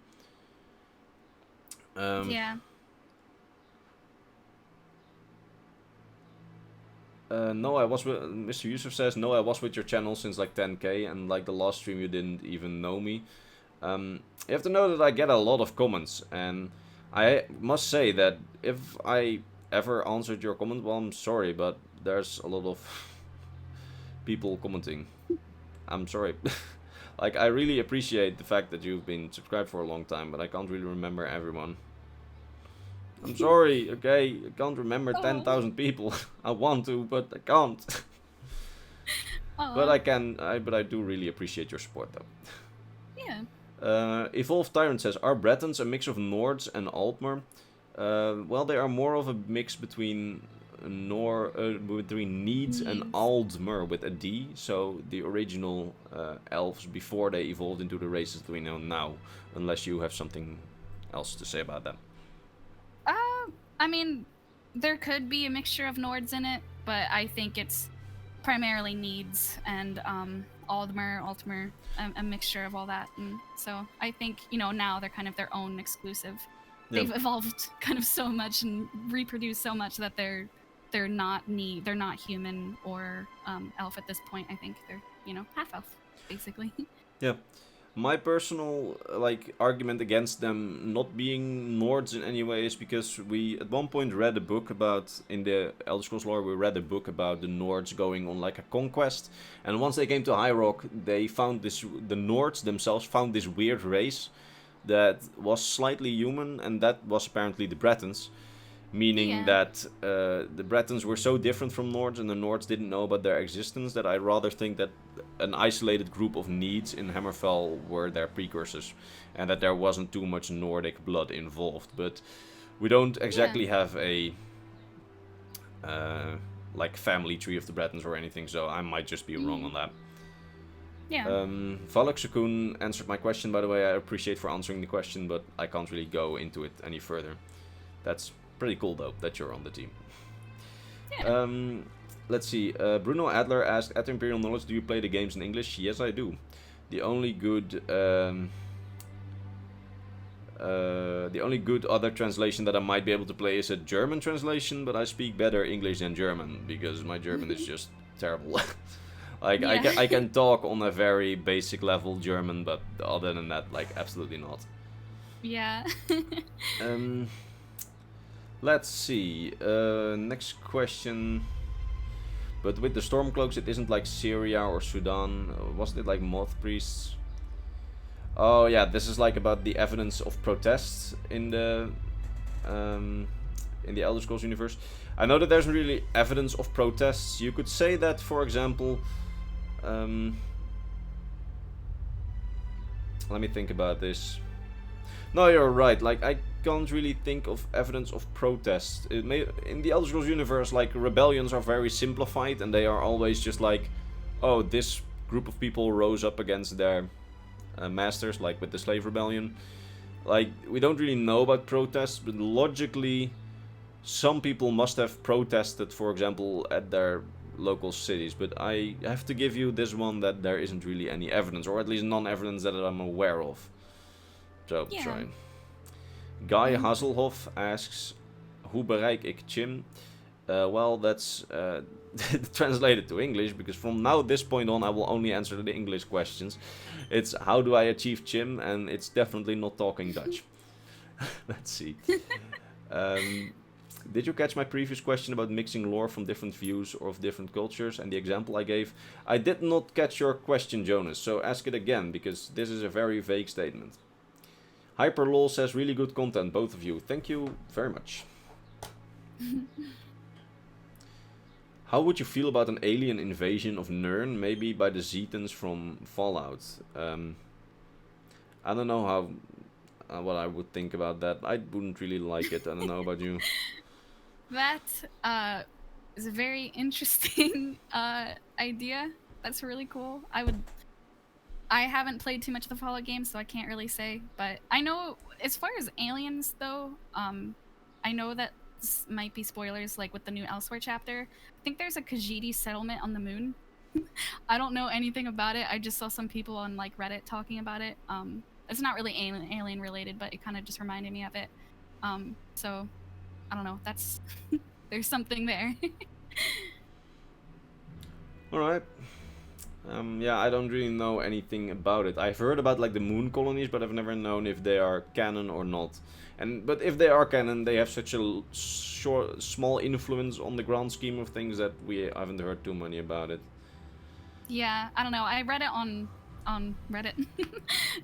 Yeah. No, I was with Mr. Yusuf says, no, I was with your channel since like 10k, and like the last stream you didn't even know me. You have to know that I get a lot of comments, and I must say that if I ever answered your comment, well, I'm sorry, but there's a lot of people commenting. I'm sorry. Like, I really appreciate the fact that you've been subscribed for a long time, but I can't really remember everyone. I'm sorry, okay? I can't remember 10,000 people. I want to, but I can't. But I can. But I do really appreciate your support, though. Yeah. Evolved Tyrant says, are Bretons a mix of Nords and Altmer? Well, they are more of a mix between between Needs and Aldmer with a D. So the original elves before they evolved into the races that we know now. Unless you have something else to say about that. I mean, there could be a mixture of Nords in it, but I think it's primarily Needs and Altmer, a mixture of all that. And so I think, you know, now they're kind of their own exclusive. Yeah. They've evolved kind of so much and reproduced so much that they're not human or elf at this point. I think they're, you know, half elf basically. Yeah. My personal argument against them not being Nords in any way is because we at one point read a book about, in the Elder Scrolls lore, we read a book about the Nords going on like a conquest, and once they came to High Rock, they found the Nords themselves found this weird race that was slightly human, and that was apparently the Bretons. Meaning that the Bretons were so different from Nords, and the Nords didn't know about their existence, that I rather think that an isolated group of Needs in Hammerfell were their precursors, and that there wasn't too much Nordic blood involved. But we don't exactly have a family tree of the Bretons or anything, so I might just be wrong on that. Yeah. Valak Sakun answered my question, by the way. I appreciate for answering the question, but I can't really go into it any further. That's pretty cool, though, that you're on the team. Yeah. Let's see. Bruno Adler asked, at Imperial Knowledge, do you play the games in English? Yes, I do. The only good other translation that I might be able to play is a German translation, but I speak better English than German, because my German is just terrible. I can talk on a very basic level German, but other than that, absolutely not. Yeah. Let's see. Next question. But with the Stormcloaks, it isn't like Syria or Sudan. Wasn't it like Moth Priests? Oh yeah, this is about the evidence of protests in the Elder Scrolls universe. I know that there's really evidence of protests. You could say that, for example, let me think about this. No, you're right. I can't really think of evidence of protest. In the Elder Scrolls universe, rebellions are very simplified, and they are always just oh, this group of people rose up against their masters, like with the slave rebellion. We don't really know about protests, but logically, some people must have protested, for example, at their local cities. But I have to give you this one, that there isn't really any evidence, or at least non-evidence that I'm aware of. So, try. Guy Hasselhoff asks, hoe bereik ik Chim? Well, that's translated to English, because from now this point on I will only answer the English questions. It's how do I achieve Chim, and it's definitely not talking Dutch. Let's see. Did you catch my previous question about mixing lore from different views or of different cultures, and the example I gave? I did not catch your question, Jonas, so ask it again, because this is a very vague statement. HyperLol says, really good content, both of you. Thank you very much. How would you feel about an alien invasion of Nirn, maybe by the Zetans from Fallout? I don't know what I would think about that. I wouldn't really like it. I don't know about you. That is a very interesting idea. That's really cool. I haven't played too much of the Fallout games, so I can't really say. But I know, as far as aliens, though, I know that this might be spoilers, like with the new Elsewhere chapter. I think there's a Khajiit settlement on the moon. I don't know anything about it. I just saw some people on like Reddit talking about it. It's not really alien related, but it kind of just reminded me of it. So I don't know. That's there's something there. All right. Yeah, I don't really know anything about it. I've heard about like the moon colonies, but I've never known if they are canon or not. But if they are canon, they have such a small influence on the grand scheme of things that we haven't heard too many about it. Yeah, I don't know. I read it on Reddit,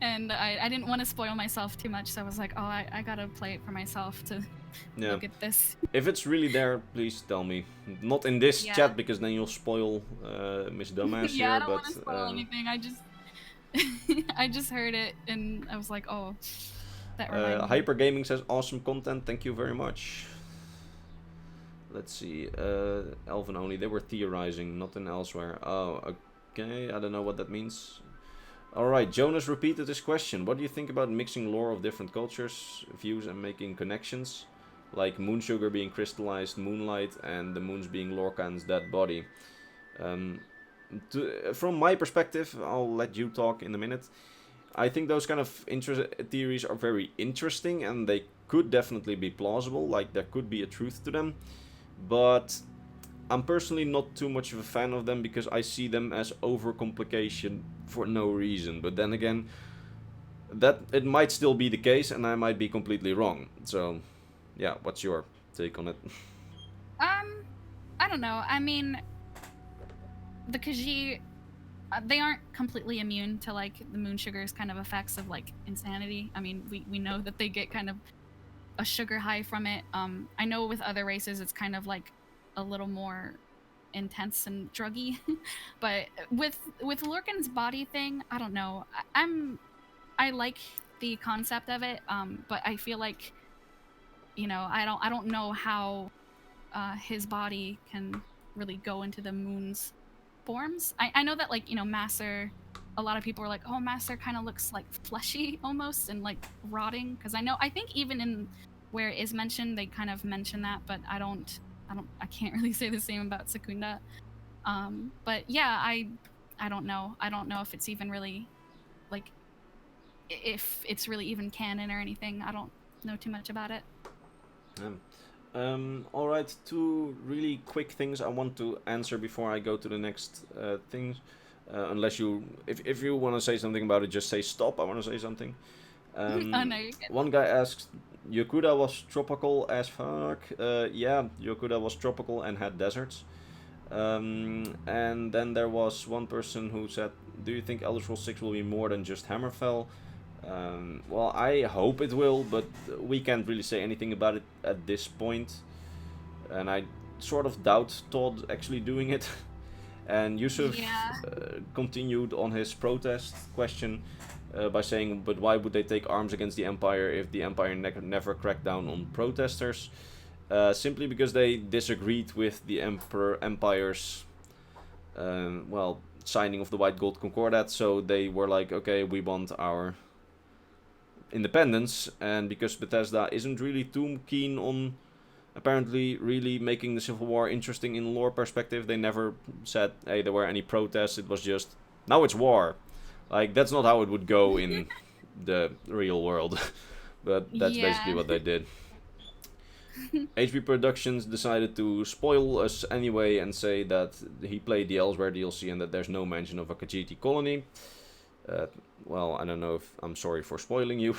and I didn't want to spoil myself too much, so I was like, oh, I gotta play it for myself to look at this. If it's really there, please tell me. Not in this chat, because then you'll spoil Miss Dumbass here. Yeah, I don't want to spoil anything. I just heard it, and I was like, oh, that reminded me. Hyper Gaming says, awesome content, thank you very much. Let's see, Elven only, they were theorizing, not in Elsewhere. Oh, okay, I don't know what that means. Alright, Jonas repeated his question. What do you think about mixing lore of different cultures, views, and making connections? Like moon sugar being crystallized moonlight and the moons being Lorcan's dead body. From my perspective, I'll let you talk in a minute. I think those kind of theories are very interesting and they could definitely be plausible, like there could be a truth to them. But I'm personally not too much of a fan of them because I see them as overcomplication for no reason. But then again, that it might still be the case and I might be completely wrong. So, yeah, what's your take on it? I don't know. I mean, the Khajiit, they aren't completely immune to like the moon sugar's kind of effects of like insanity. I mean, we know that they get kind of a sugar high from it. I know with other races it's kind of like a little more intense and druggy, but with Lorcan's body thing, I don't know. I like the concept of it, but I feel like, you know, I don't know how his body can really go into the moon's forms. I know that, like, you know, Master, a lot of people are like, oh, Master kind of looks like fleshy almost and like rotting, because I think even in where it is mentioned, they kind of mention that, but I can't really say the same about Secunda. But yeah, I don't know. I don't know if it's even really, like, if it's really even canon or anything. I don't know too much about it. Alright, two really quick things I want to answer before I go to the next things. Unless you, if you want to say something about it, just say stop, I want to say something. Oh, no, you're good. One guy asked, Yokuda was tropical as fuck. Yeah, Yokuda was tropical and had deserts. And then there was one person who said, do you think Elder Scrolls 6 will be more than just Hammerfell? Well, I hope it will, but we can't really say anything about it at this point. And I sort of doubt Todd actually doing it. And Yusuf continued on his protest question by saying, but why would they take arms against the Empire if the Empire never cracked down on protesters? Simply because they disagreed with the Empire's well, signing of the White Gold Concordat, so they were like, okay, we want our independence. And because Bethesda isn't really too keen on apparently really making the Civil War interesting in lore perspective, they never said, hey, there were any protests. It was just, now it's war. Like, that's not how it would go in the real world. But that's basically what they did. HB Productions decided to spoil us anyway and say that he played the Elsewhere DLC and that there's no mention of a Khajiit colony. Well, I don't know if I'm sorry for spoiling you.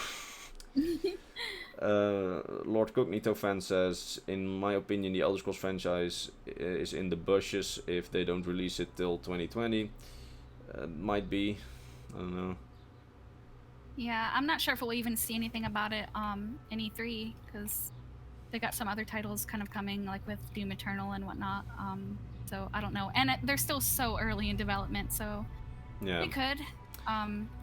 Lord Cognito fan says, in my opinion, the Elder Scrolls franchise is in the bushes if they don't release it till 2020. Might be. I don't know. Yeah, I'm not sure if we'll even see anything about it in E3, because they got some other titles kind of coming, like with Doom Eternal and whatnot. So I don't know. And they're still so early in development, so they could.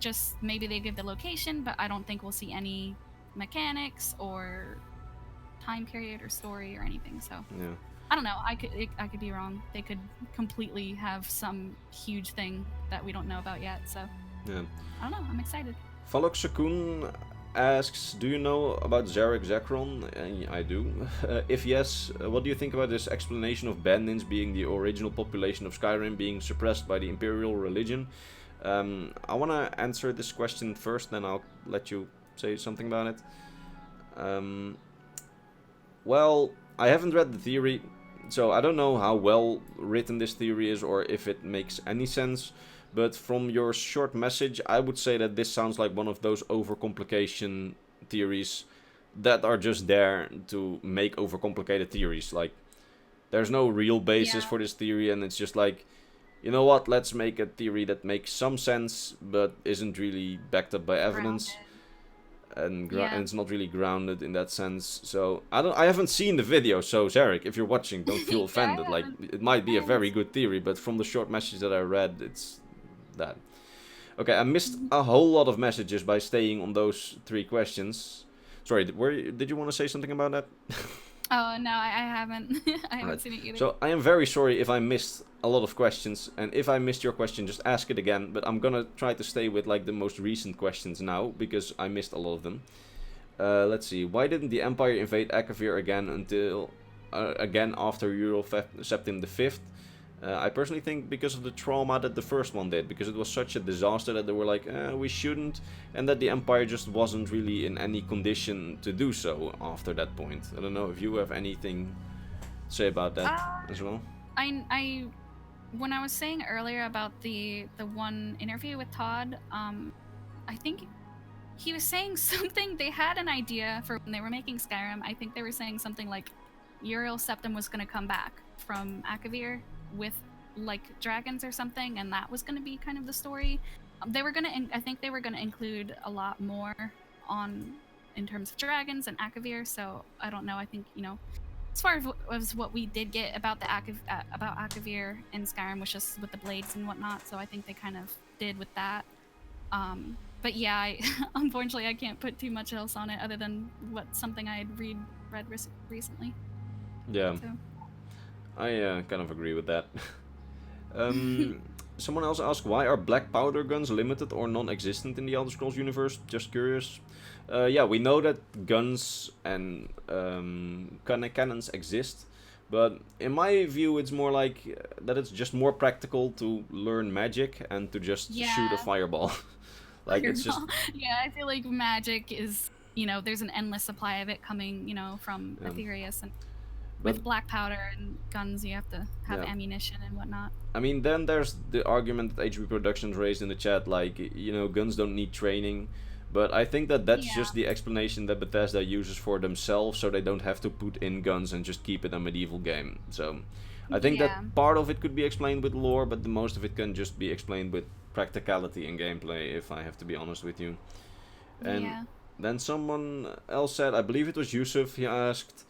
Just maybe they give the location, but I don't think we'll see any mechanics or time period or story or anything. So Yeah. I don't know. I could be wrong. They could completely have some huge thing that we don't know about yet. So Yeah. I don't know. I'm excited. Falok Sakun asks, do you know about Zarek Zekron? I do. If yes, what do you think about this explanation of bandits being the original population of Skyrim being suppressed by the Imperial religion? I want to answer this question first, then I'll let you say something about it. Well, I haven't read the theory, so I don't know how well written this theory is or if it makes any sense. But from your short message, I would say that this sounds like one of those overcomplication theories that are just there to make overcomplicated theories. Like, there's no real basis for this theory, and it's just like, you know what, let's make a theory that makes some sense, but isn't really backed up by evidence. And it's not really grounded in that sense. So I haven't seen the video, so Zarek, if you're watching, don't feel offended. Like, it might be a very good theory, but from the short message that I read, it's that. Okay, I missed a whole lot of messages by staying on those 3 questions. Sorry, did you want to say something about that? Oh no, I haven't. I haven't seen it either. So I am very sorry if I missed a lot of questions, and if I missed your question, just ask it again. But I'm gonna try to stay with like the most recent questions now, because I missed a lot of them. Let's see. Why didn't the Empire invade Akavir again until again after Septim V? I personally think because of the trauma that the first one did, because it was such a disaster that they were like, we shouldn't, and that the Empire just wasn't really in any condition to do so after that point. I don't know if you have anything to say about that as well. When I was saying earlier about the one interview with Todd, I think he was saying something. They had an idea for when they were making Skyrim. I think they were saying something like Uriel Septim was going to come back from Akavir with like dragons or something, and that was going to be kind of the story. I think they were going to include a lot more in terms of dragons and Akavir. So I don't know. I think, you know, as far as what we did get about about Akavir in Skyrim was just with the blades and whatnot. So I think they kind of did with that. But yeah, unfortunately I can't put too much else on it other than something I had read recently. Yeah. So. I kind of agree with that. Someone else asked, why are black powder guns limited or non-existent in the Elder Scrolls universe? Just curious. Yeah, we know that guns and cannons exist, but in my view it's more like that it's just more practical to learn magic and to just shoot a fireball. Like, it's just... Yeah, I feel like magic is, you know, there's an endless supply of it coming, you know, from Aetherius, and with black powder and guns, you have to have ammunition and whatnot. I mean, then there's the argument that HB Productions raised in the chat, like, you know, guns don't need training. But I think that that's just the explanation that Bethesda uses for themselves, so they don't have to put in guns and just keep it a medieval game. So I think that part of it could be explained with lore, but the most of it can just be explained with practicality and gameplay, if I have to be honest with you. And then someone else said, I believe it was Yusuf, he asked...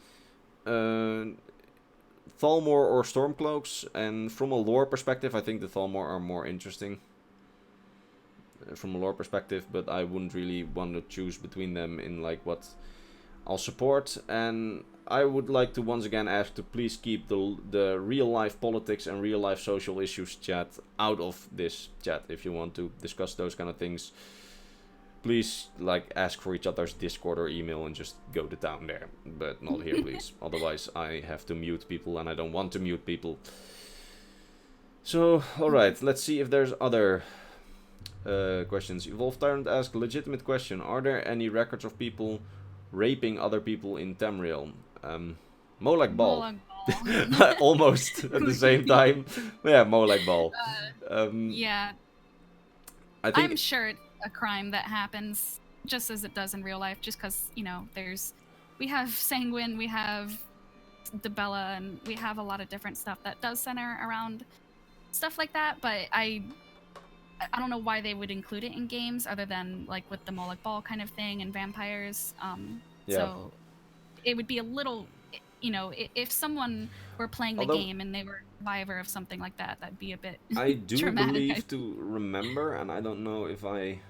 Thalmor or Stormcloaks, and from a lore perspective I think the Thalmor are more interesting from a lore perspective, but I wouldn't really want to choose between them in like what I'll support. And I would like to once again ask to please keep the real life politics and real life social issues chat out of this chat. If you want to discuss those kind of things, please, like, ask for each other's Discord or email and just go to town there. But not here, please. Otherwise, I have to mute people, and I don't want to mute people. So, alright, let's see if there's other questions. Evolved Tyrant asked, legitimate question. Are there any records of people raping other people in Tamriel? Molag Bal. Almost at the same time. Yeah, Molag Bal. Yeah. I'm sure it's a crime that happens just as it does in real life, just because, you know, we have Sanguine, we have Debella, and we have a lot of different stuff that does center around stuff like that, but I don't know why they would include it in games other than like with the Molag Bal kind of thing and vampires. So it would be a little, you know, if someone were playing the game and they were a survivor of something like that, that'd be a bit I do traumatic. believe to remember, and I don't know if I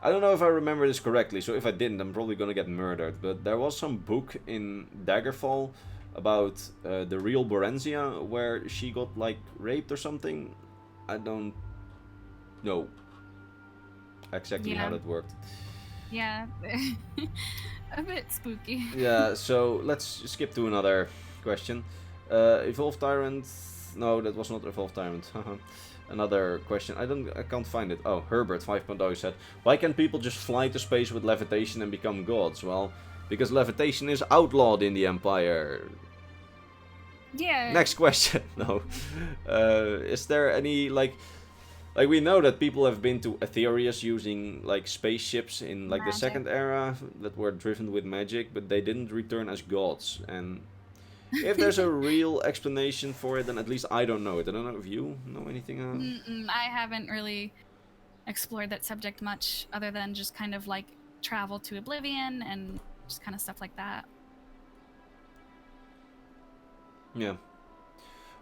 I don't know if I remember this correctly, so if I didn't, I'm probably gonna get murdered. But there was some book in Daggerfall about the real Borenzia where she got like raped or something. I don't know exactly how that worked. Yeah, a bit spooky. Yeah, so let's skip to another question. Evolved Tyrant. No, that was not Evolved Tyrant. Another question. I can't find it. Oh, Herbert 5.0 said, why can't people just fly to space with levitation and become gods? Well, because levitation is outlawed in the Empire. Yeah. Next question. No. Is there any like we know that people have been to Aetherius using like spaceships in like the second era that were driven with magic, but they didn't return as gods. And if there's a real explanation for it, then at least I don't know it. I don't know if you know anything. I haven't really explored that subject much, other than just kind of like travel to Oblivion and just kind of stuff like that. Yeah.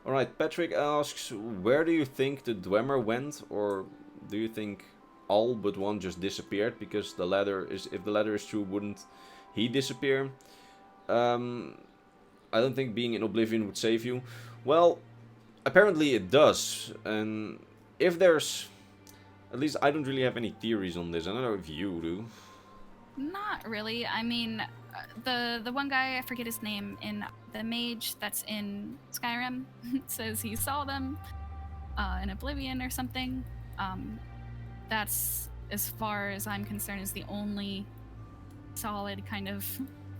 Alright, Patrick asks, where do you think the Dwemer went, or do you think all but one just disappeared? Because the latter is, if the latter is true, wouldn't he disappear? I don't think being in Oblivion would save you. Well, apparently it does, and if there's... At least I don't really have any theories on this. I don't know if you do. Not really. I mean, the one guy, I forget his name, in the mage that's in Skyrim says he saw them in Oblivion or something. That's, as far as I'm concerned, is the only solid kind of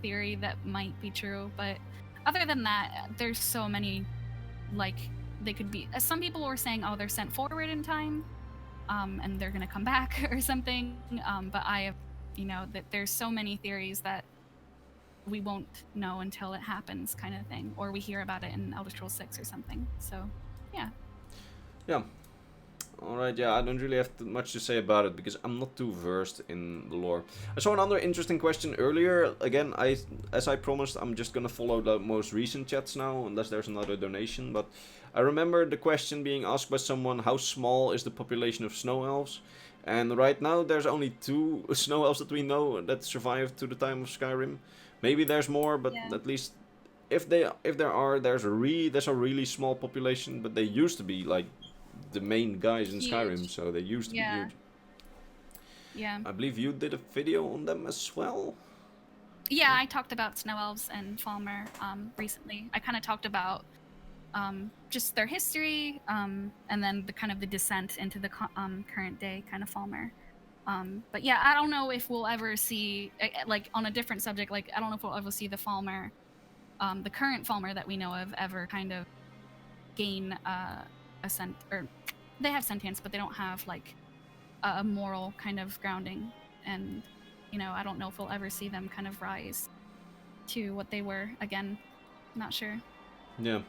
theory that might be true. But other than that, there's so many, like, they could be... Some people were saying, oh, they're sent forward in time, and they're gonna come back or something. But I have, that there's so many theories that we won't know until it happens, kind of thing, or we hear about it in Elder Scrolls 6 or something. So, yeah. Yeah. Alright, yeah, I don't really have much to say about it because I'm not too versed in the lore. I saw another interesting question earlier. Again, as I promised, I'm just gonna follow the most recent chats now, unless there's another donation. But I remember the question being asked by someone, how small is the population of snow elves? And right now there's only 2 snow elves that we know that survived to the time of Skyrim. Maybe there's more, but yeah. At least if there are, there's a really small population, but they used to be like the main guys in Skyrim, so they used to be huge. Yeah. I believe you did a video on them as well. Yeah, I talked about snow elves and Falmer recently. I kind of talked about just their history, and then the kind of the descent into the current day kind of Falmer. But yeah, I don't know if we'll ever see, like, on a different subject, like, I don't know if we'll ever see the Falmer, the current Falmer that we know of, ever kind of gain or they have sentience, but they don't have like a moral kind of grounding. And I don't know if we'll ever see them kind of rise to what they were again. Not sure. Yeah.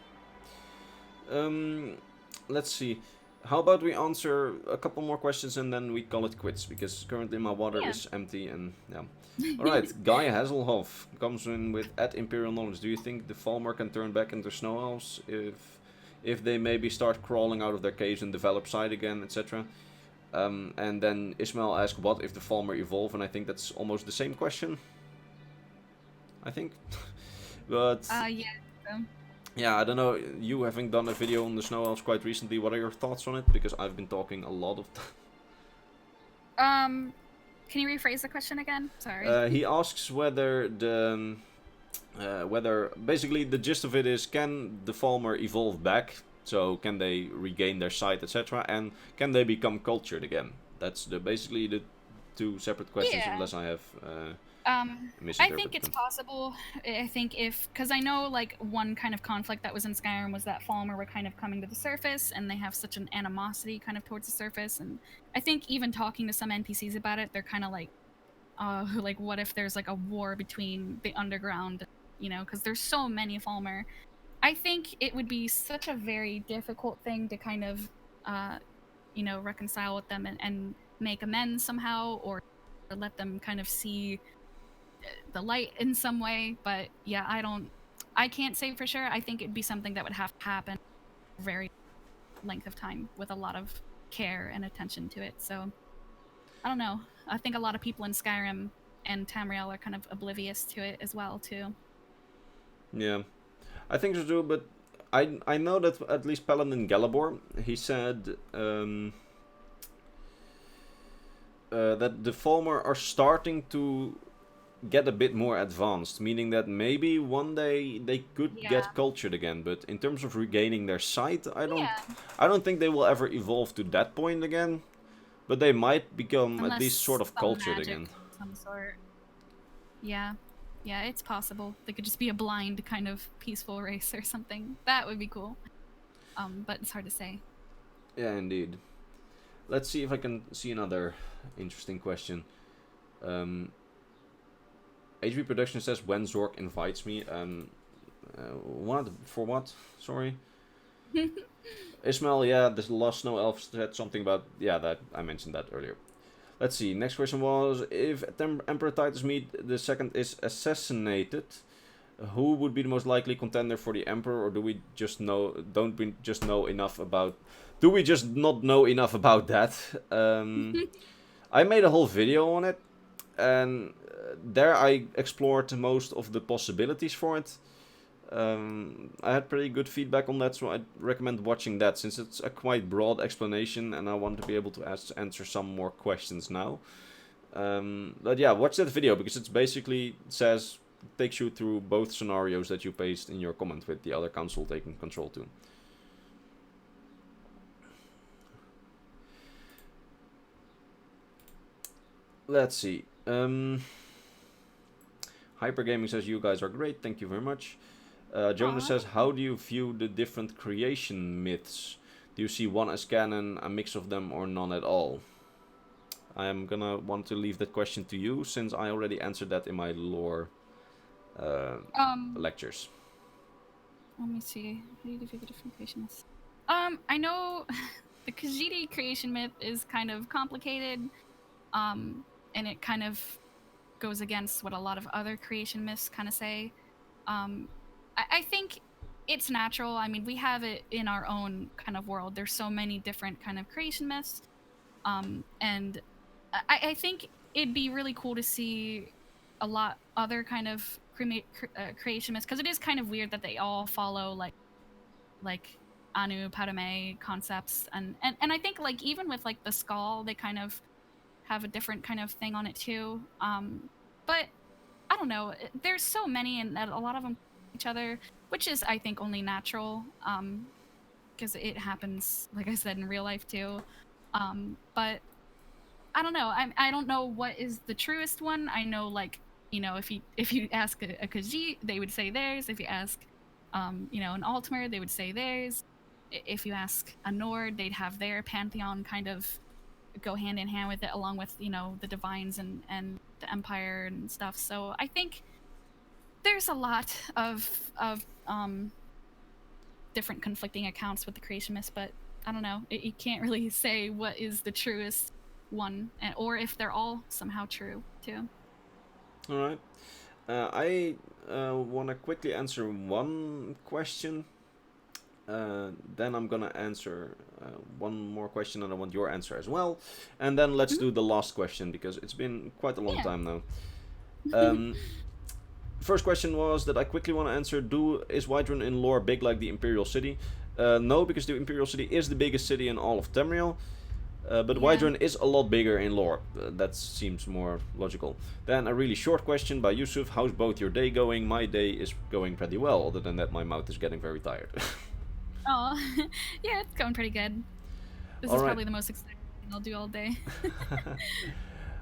Let's see. How about we answer a couple more questions and then we call it quits, because currently my water is empty and yeah. Alright, Guy Hazelhoff comes in with @Imperial Knowledge. Do you think the Falmer can turn back into snow elves if they maybe start crawling out of their caves and develop sight again, etc.? And then Ismail asked, what if the Falmer evolve? And I think that's almost the same question, I think. But yeah. yeah, I don't know, you having done a video on the snow elves quite recently, what are your thoughts on it? Because I've been talking a lot of time. Can you rephrase the question again? Sorry. He asks whether basically the gist of it is, can the Falmer evolve back? So can they regain their sight, etc. And can they become cultured again? That's basically the 2 separate questions, unless I have I think it's possible. I think because I know like one kind of conflict that was in Skyrim was that Falmer were kind of coming to the surface, and they have such an animosity kind of towards the surface. And I think even talking to some NPCs about it, they're kind of like what if there's like a war between the underground, because there's so many Falmer. I think it would be such a very difficult thing to kind of, reconcile with them and make amends somehow, or let them kind of see the light in some way. But yeah, I can't say for sure. I think it'd be something that would have to happen very length of time with a lot of care and attention to it. So I don't know. I think a lot of people in Skyrim and Tamriel are kind of oblivious to it as well too. Yeah, I think so too. But I know that at least Paladin Galabor, he said that the Falmer are starting to get a bit more advanced, meaning that maybe one day they could get cultured again. But in terms of regaining their sight, I don't think they will ever evolve to that point again. But they might become Unless at least sort of some cultured magic again. of some sort. Yeah. Yeah, it's possible. They could just be a blind kind of peaceful race or something. That would be cool. But it's hard to say. Yeah, indeed. Let's see if I can see another interesting question. HB Production says when Zork invites me. What? For what? Sorry. Ismail, yeah, the Lost Snow Elf said something about... Yeah, that I mentioned that earlier. Let's see, next question was... If Emperor Titus Mead II is assassinated, who would be the most likely contender for the Emperor? Or do we just know... Don't we just know enough about... Do we just not know enough about that? I made a whole video on it. And there I explored most of the possibilities for it. I had pretty good feedback on that, so I'd recommend watching that, since it's a quite broad explanation and I want to be able to answer some more questions now. But yeah, watch that video, because it basically takes you through both scenarios that you pasted in your comment, with the other council taking control too. Let's see. Hypergaming says you guys are great, thank you very much. Jonas says, how do you view the different creation myths? Do you see one as canon, a mix of them, or none at all? I am gonna want to leave that question to you, since I already answered that in my lore lectures. Let me see. How do you view the different creation myths? I know the Khajiit creation myth is kind of complicated, and it kind of goes against what a lot of other creation myths kind of say. I think it's natural. I mean, we have it in our own kind of world. There's so many different kind of creation myths. And I think it'd be really cool to see a lot other kind of creation myths, because it is kind of weird that they all follow like Anu, Padme concepts. And I think like even with like the skull, they kind of have a different kind of thing on it too. But I don't know. There's so many, and a lot of them each other, which is I think only natural, because it happens, like I said, in real life too. But I don't know. I don't know what is the truest one. I know, like, you know, if you ask a Khajiit, they would say theirs. If you ask, you know, an Altmer, they would say theirs. If you ask a Nord, they'd have their pantheon kind of go hand in hand with it, along with, you know, the divines and the empire and stuff. So I think there's a lot of different conflicting accounts with the creation myths, but I don't know. You can't really say what is the truest one, or if they're all somehow true too. All right. I want to quickly answer one question. Then I'm gonna answer one more question, and I want your answer as well. And then let's do the last question, because it's been quite a long time now. First question was that I quickly want to answer: is Whiterun in lore big like the Imperial City? No, because the Imperial City is the biggest city in all of Tamriel. But Whiterun is a lot bigger in lore. That seems more logical. Then a really short question by Yusuf: how's both your day going? My day is going pretty well, other than that my mouth is getting very tired. Oh, yeah, it's going pretty good. This is probably the most exciting thing I'll do all day.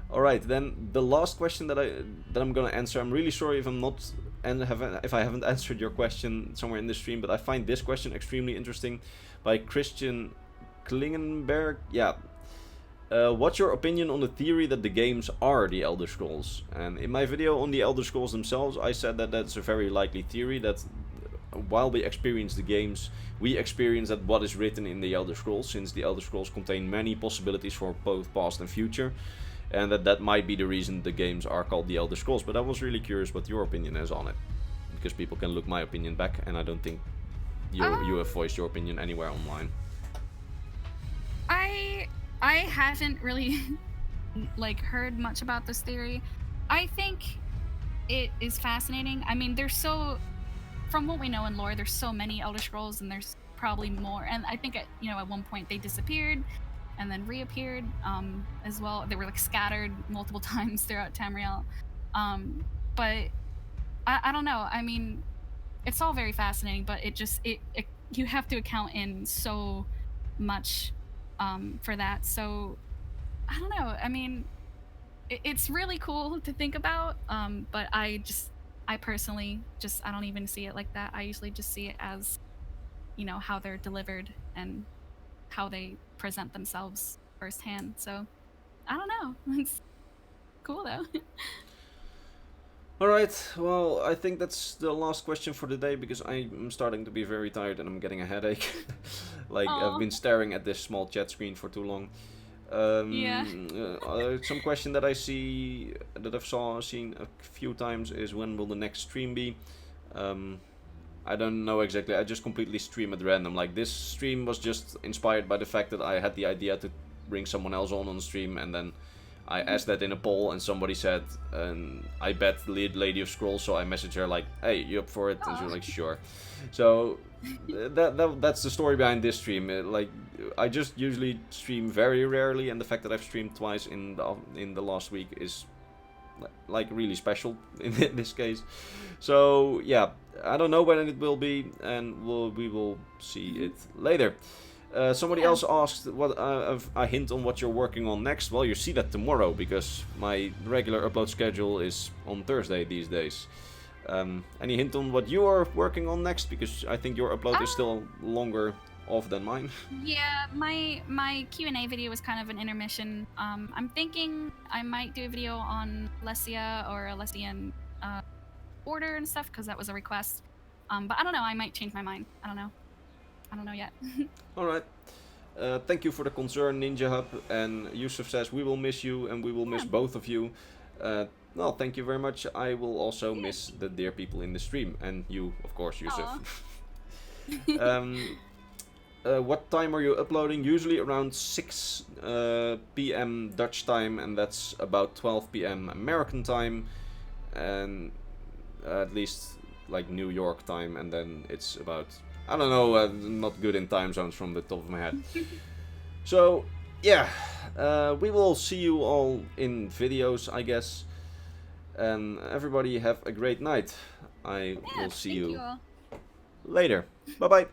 All right, then the last question that I'm gonna answer. I'm really sorry if if I haven't answered your question somewhere in the stream, but I find this question extremely interesting, by Christian Klingenberg. Yeah. What's your opinion on the theory that the games are the Elder Scrolls? And in my video on the Elder Scrolls themselves, I said that that's a very likely theory, that while we experience the games, we experience that what is written in the Elder Scrolls, since the Elder Scrolls contain many possibilities for both past and future, and that might be the reason the games are called the Elder Scrolls. But I was really curious what your opinion is on it, because people can look my opinion back, and I don't think you have voiced your opinion anywhere online. I haven't really like heard much about this theory. I think it is fascinating. I mean, there's so, from what we know in lore, there's so many Elder Scrolls, and there's probably more. And I think at one point they disappeared and then reappeared as well. They were like scattered multiple times throughout Tamriel. But I don't know. I mean, it's all very fascinating, but it you have to account in so much for that. So I don't know. I mean, it's really cool to think about, but I personally I don't even see it like that. I usually just see it as, how they're delivered and how they present themselves firsthand. So I don't know. It's cool though. Alright, well, I think that's the last question for the day, because I'm starting to be very tired and I'm getting a headache. Like, Aww. I've been staring at this small chat screen for too long. Yeah. Some question that I've seen a few times is, when will the next stream be? I don't know exactly. I just completely stream at random. Like, this stream was just inspired by the fact that I had the idea to bring someone else on stream, and then I asked that in a poll, and somebody said, I bet LadyOfScrolls, so I messaged her like, hey, you up for it? And she was like, sure. So that's the story behind this stream. Like, I just usually stream very rarely, and the fact that I've streamed twice in the last week is like really special in this case. So yeah, I don't know when it will be, and we will see it later. Somebody else asked what a hint on what you're working on next. Well, you see that tomorrow, because my regular upload schedule is on Thursday these days. Any hint on what you are working on next? Because I think your upload is still longer off than mine. Yeah, my Q&A video was kind of an intermission. I'm thinking I might do a video on Lesia or Lesian order and stuff, because that was a request. But I don't know, I might change my mind. I don't know yet. Alright. Thank you for the concern, Ninja Hub. And Yusuf says, we will miss you, and we will miss both of you. Well, thank you very much. I will also miss the dear people in the stream. And you, of course, Yusuf. What time are you uploading? Usually around 6 p.m. Dutch time, and that's about 12 p.m. American time. And at least like New York time, and then it's about, I don't know, not good in time zones from the top of my head. So yeah, we will see you all in videos, I guess. And everybody have a great night. I will see you later. Bye bye.